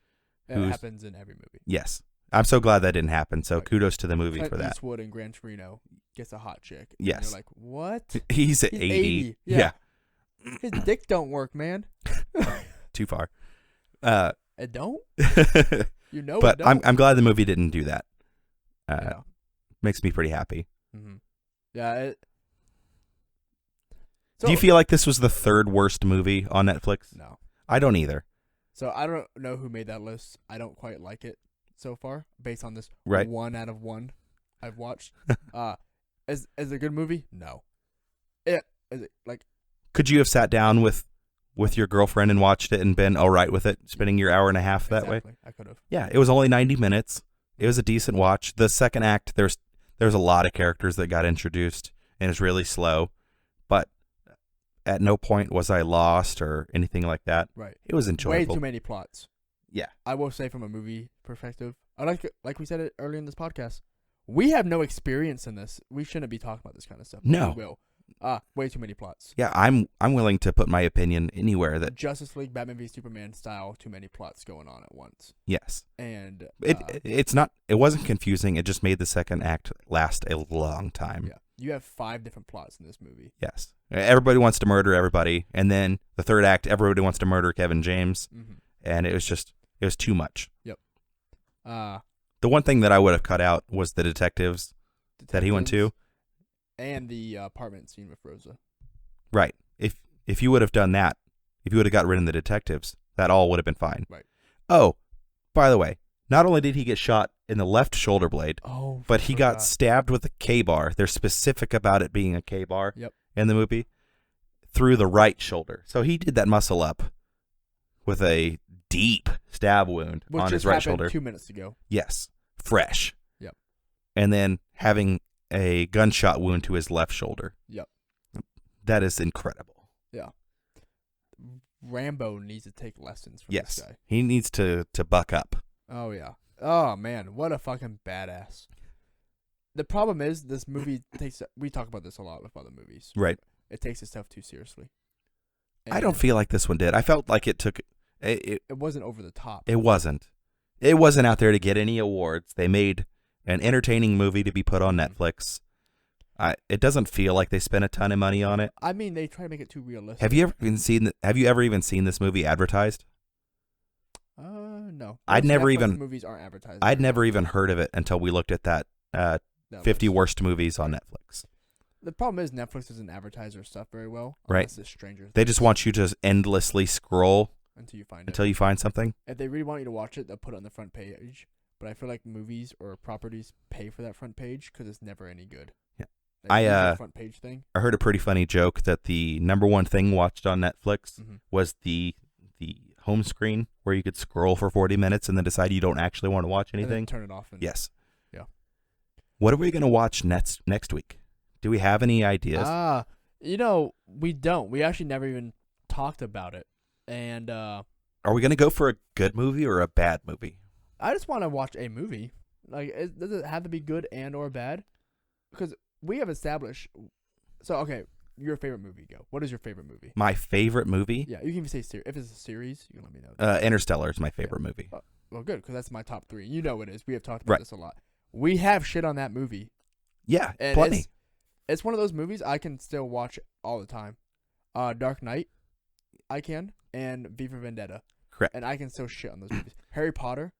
It happens in every movie. Yes. I'm so glad that didn't happen, so right. Kudos to the movie Clint for that. Eastwood in Gran Torino gets a hot chick. Yes. And you're like, what? He's 80. Yeah. His dick don't work, man. Too far. It don't? You know but it don't. I'm glad the movie didn't do that. Yeah. Makes me pretty happy. Mm-hmm. Yeah. Do you feel like this was the third worst movie on Netflix? No. I don't either. So I don't know who made that list. I don't quite like it so far, based on this 1 out of 1 I've watched. Is it a good movie? No. Is it like? Could you have sat down with your girlfriend and watched it and been all right with it, spending your hour and a half that way? I could have. Yeah, it was only 90 minutes. It was a decent watch. The second act, there's a lot of characters that got introduced, and it's really slow. But at no point was I lost or anything like that. Right. It was enjoyable. Way too many plots. Yeah. I will say from a movie perspective, I like we said it earlier in this podcast, we have no experience in this. We shouldn't be talking about this kind of stuff. No. We will. Way too many plots. Yeah, I'm willing to put my opinion anywhere that Justice League, Batman v Superman style, too many plots going on at once. Yes. And it wasn't confusing. It just made the second act last a long time. Yeah. You have 5 different plots in this movie. Yes. Everybody wants to murder everybody, and then the third act, everybody wants to murder Kevin James, and it was too much. Yep. The one thing that I would have cut out was the detectives that he went to. And the apartment scene with Rosa. Right. If you would have done that, if you would have got rid of the detectives, that all would have been fine. Right. Oh, by the way, not only did he get shot in the left shoulder blade, but he got stabbed with a K-bar. They're specific about it being a K-bar in the movie, through the right shoulder. So he did that muscle up with a deep stab wound on his right shoulder. 2 minutes ago. Yes. Fresh. Yep. And then having a gunshot wound to his left shoulder. Yep. That is incredible. Yeah. Rambo needs to take lessons from this guy. He needs to buck up. Oh, yeah. Oh, man. What a fucking badass. The problem is this movie we talk about this a lot with other movies. Right. It takes itself too seriously. And I don't feel like this one did. I felt like it took... It wasn't over the top. It wasn't. It wasn't out there to get any awards. They made an entertaining movie to be put on Netflix. It doesn't feel like they spent a ton of money on it. I mean, they try to make it too realistic. Have you ever even seen this movie advertised? No. I'd never even movies aren't advertised. I'd never even heard of it until we looked at that 50 worst movies on Netflix. The problem is Netflix doesn't advertise their stuff very well. Right. Unless it's Stranger Things. They just want you to endlessly scroll until you find something. something. If they really want you to watch it, they'll put it on the front page. But I feel like movies or properties pay for that front page because it's never any good. Yeah. Like, front page thing. I heard a pretty funny joke that the number one thing watched on Netflix was the home screen where you could scroll for 40 minutes and then decide you don't actually want to watch anything. And then turn it off. Yes. Yeah. What are we going to watch next week? Do we have any ideas? We don't. We actually never even talked about it. And are we going to go for a good movie or a bad movie? I just want to watch a movie. Like, does it have to be good and or bad? Because we have established. So, okay, your favorite movie, go. What is your favorite movie? My favorite movie? Yeah, you can even say if it's a series, you can let me know. Interstellar is my favorite movie. Well, good, because that's my top 3. You know it is. We have talked about this a lot. We have shit on that movie. Yeah, and plenty. It's one of those movies I can still watch all the time. Dark Knight, I can, and V for Vendetta. Correct. And I can still shit on those movies. Harry Potter,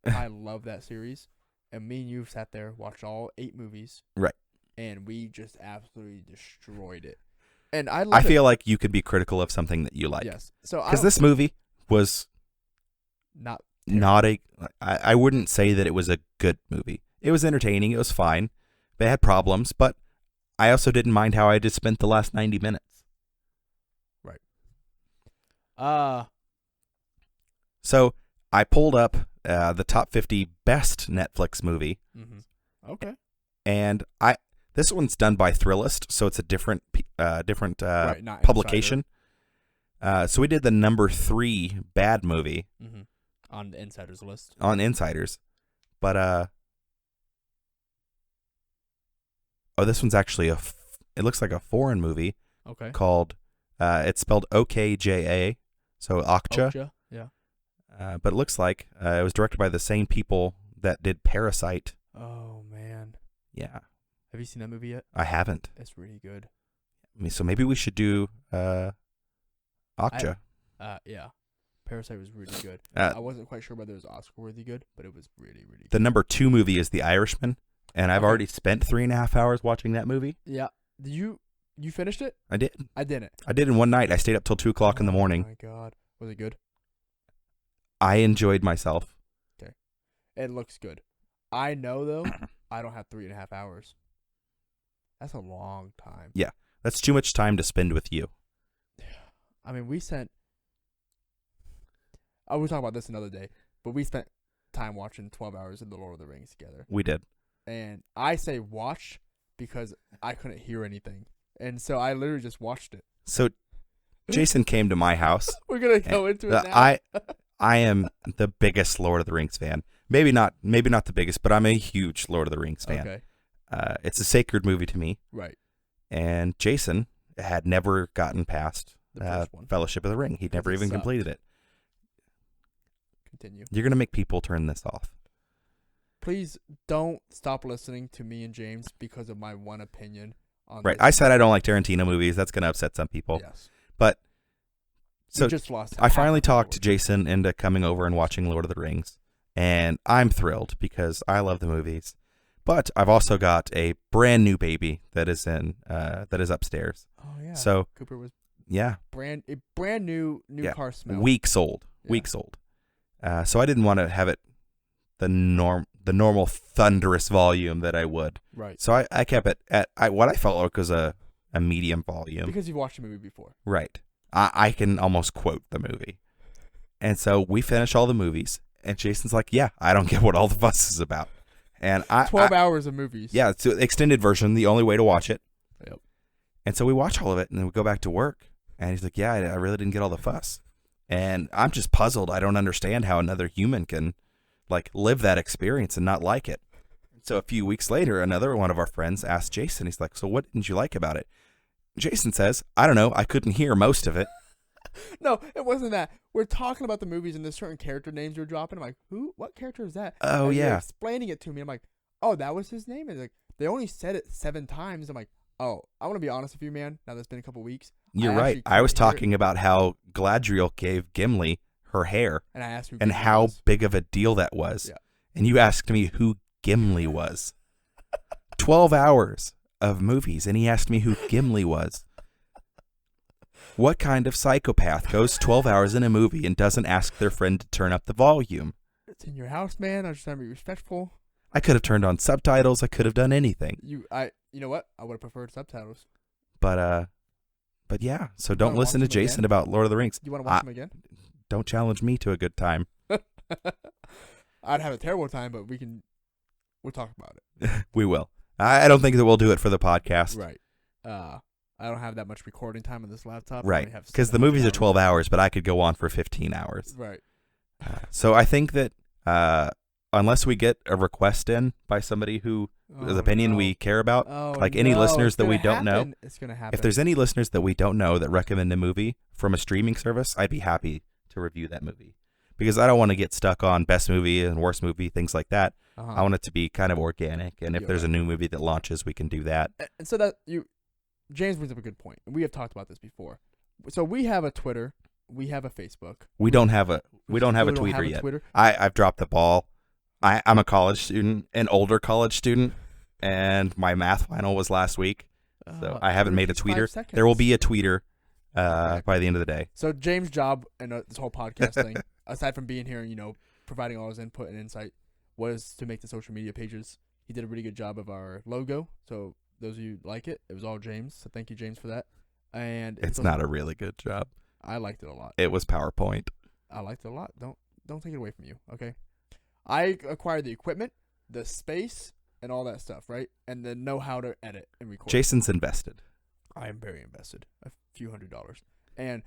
I love that series. And me and you sat there, watched all 8 movies. Right. And we just absolutely destroyed it. And I feel like you could be critical of something that you like. Yes. So because this movie was not I wouldn't say that it was a good movie. It was entertaining. It was fine. They had problems, but I also didn't mind how I just spent the last 90 minutes. Right. So I pulled up the top 50 best Netflix movie. Mm-hmm. Okay. And this one's done by Thrillist, so it's a different Right, not publication. So we did the number 3 bad movie on the Insiders list. On Insiders, but this one's actually it looks like a foreign movie. Okay. Called it's spelled OKJA, so Okja. Yeah. But it looks like it was directed by the same people that did Parasite. Oh man. Yeah. Have you seen that movie yet? I haven't. It's really good. So maybe we should do Okja. Yeah. Parasite was really good. I wasn't quite sure whether it was Oscar-worthy good, but it was really, really good. The number 2 movie is The Irishman, and I've already spent 3.5 hours watching that movie. Yeah. Did you finished it? I did. I didn't. I did in one night. I stayed up till 2 o'clock in the morning. Oh my God. Was it good? I enjoyed myself. Okay. It looks good. I know, though, I don't have 3.5 hours. That's a long time. Yeah. That's too much time to spend with you. I mean, we'll talk about this another day, but we spent time watching 12 hours of The Lord of the Rings together. We did. And I say watch because I couldn't hear anything. And so I literally just watched it. So Jason came to my house. We're going to go into it now. I am the biggest Lord of the Rings fan. Maybe not the biggest, but I'm a huge Lord of the Rings fan. Okay. It's a sacred movie to me. Right. And Jason had never gotten past The first one. Fellowship of the Ring. He'd never even completed it. Continue. You're going to make people turn this off. Please don't stop listening to me and James because of my one opinion on Right. this. I said I don't like Tarantino movies. That's going to upset some people. Yes. But So just lost I finally talked Jason into coming over and watching Lord of the Rings. And I'm thrilled because I love the movies. But I've also got a brand new baby that is upstairs. Oh yeah. So Cooper was brand new car smell. Weeks old. Yeah. Weeks old. So I didn't want to have it the normal thunderous volume that I would. Right. So I kept it at what I felt like was a medium volume. Because you've watched the movie before. Right. I can almost quote the movie. And so we finished all the movies, and Jason's like, yeah, I don't get what all the fuss is about. And 12 hours of movies. Yeah, it's the extended version, the only way to watch it. Yep. And so we watch all of it, and then we go back to work. And he's like, yeah, I really didn't get all the fuss. And I'm just puzzled. I don't understand how another human can, live that experience and not like it. So a few weeks later, another one of our friends asked Jason, he's like, so what didn't you like about it? Jason says, I don't know. I couldn't hear most of it. No, it wasn't that. We're talking about the movies and there's certain character names you're dropping. I'm like, who? What character is that? Oh, and yeah. You're explaining it to me. I'm like, oh, that was his name. And like, they only said it 7 times. I'm like, oh, I want to be honest with you, man. Now that's been a couple weeks. You're right. I was talking about how Galadriel gave Gimli her hair. And I asked who and Gimli how was. big of a deal that was. Yeah. And you asked me who Gimli was. 12 hours of movies, and he asked me who Gimli was. What kind of psychopath goes 12 hours in a movie and doesn't ask their friend to turn up the volume? It's in your house, man. I'm just trying to be respectful. I could have turned on subtitles. I could have done anything. You know what? I would have preferred subtitles. But yeah. So don't listen to Jason again? about Lord of the Rings. You want to watch them again? Don't challenge me to a good time. I'd have a terrible time, but we'll talk about it. We will. I don't think that we'll do it for the podcast. Right. I don't have that much recording time on this laptop. Right. Because the movies are 12 hours, but I could go on for 15 hours. Right. So I think that unless we get a request in by somebody whose opinion we care about, any listeners that we don't know, it's going to happen. if there's any listeners that we don't know that recommend a movie from a streaming service, I'd be happy to review that movie. Because I don't want to get stuck on best movie and worst movie, things like that. I want it to be kind of organic. And if there's a new movie that launches, we can do that. And so James brings up a good point. And we have talked about this before. So we have a Twitter. We have a Facebook. We don't have a Twitter yet. I've dropped the ball. I'm a college student, an older college student, and my math final was last week. So I haven't made a tweeter. There will be a tweeter by the end of the day. So James' job and this whole podcast thing, aside from being here and providing all his input and insight, was to make the social media pages He did a really good job of our logo. So those of you like it, it was all James. So thank you, James, for that. And It's not a really good job. I liked it a lot. It was PowerPoint. I liked it a lot. Don't take it away from you, okay? I acquired the equipment, the space, and all that stuff, right? And then know how to edit and record. Jason's invested. I am very invested. A few $100s. And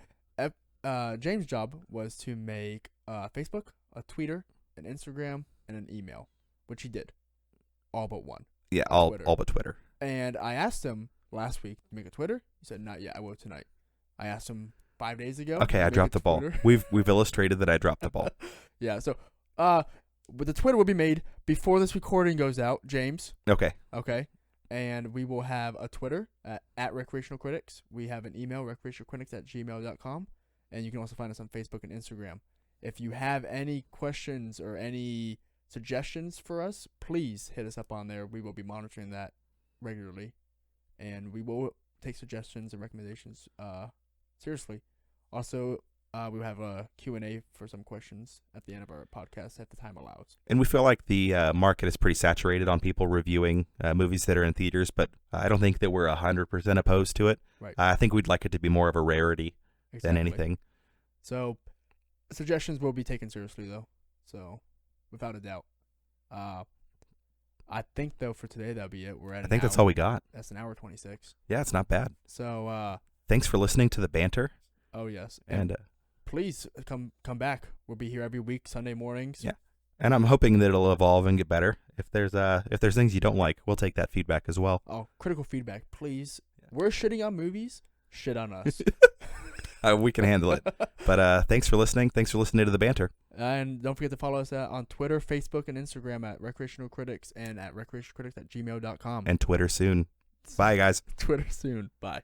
James' job was to make Facebook, a Twitter, an Instagram, and an email, which he did. All but one. Yeah, all but Twitter. And I asked him last week to make a Twitter. He said, not yet. I will tonight. I asked him 5 days ago. Okay, I dropped the ball. We've illustrated that I dropped the ball. Yeah, so but the Twitter will be made before this recording goes out, James. Okay. And we will have a Twitter at Recreational Critics. We have an email, recreationalcritics@gmail.com. And you can also find us on Facebook and Instagram. If you have any questions or any suggestions for us, please hit us up on there. We will be monitoring that regularly. And we will take suggestions and recommendations seriously. Also, we will have a Q&A for some questions at the end of our podcast if the time allows. And we feel like the market is pretty saturated on people reviewing movies that are in theaters, but I don't think that we're 100% opposed to it. Right. I think we'd like it to be more of a rarity than anything. So, suggestions will be taken seriously, though. So, without a doubt. I think, though, for today, that'll be it. I think that's all we got. That's an hour 26. Yeah, it's not bad. So, thanks for listening to the banter. Oh, yes. And please come back. We'll be here every week, Sunday mornings. Yeah. And I'm hoping that it'll evolve and get better. If there's things you don't like, we'll take that feedback as well. Oh, critical feedback, please. Yeah. We're shitting on movies. Shit on us. We can handle it. But thanks for listening. Thanks for listening to the banter. And don't forget to follow us on Twitter, Facebook, and Instagram at Recreational Critics and at recreationalcritics@gmail.com. And Twitter soon. Bye, guys. Twitter soon. Bye.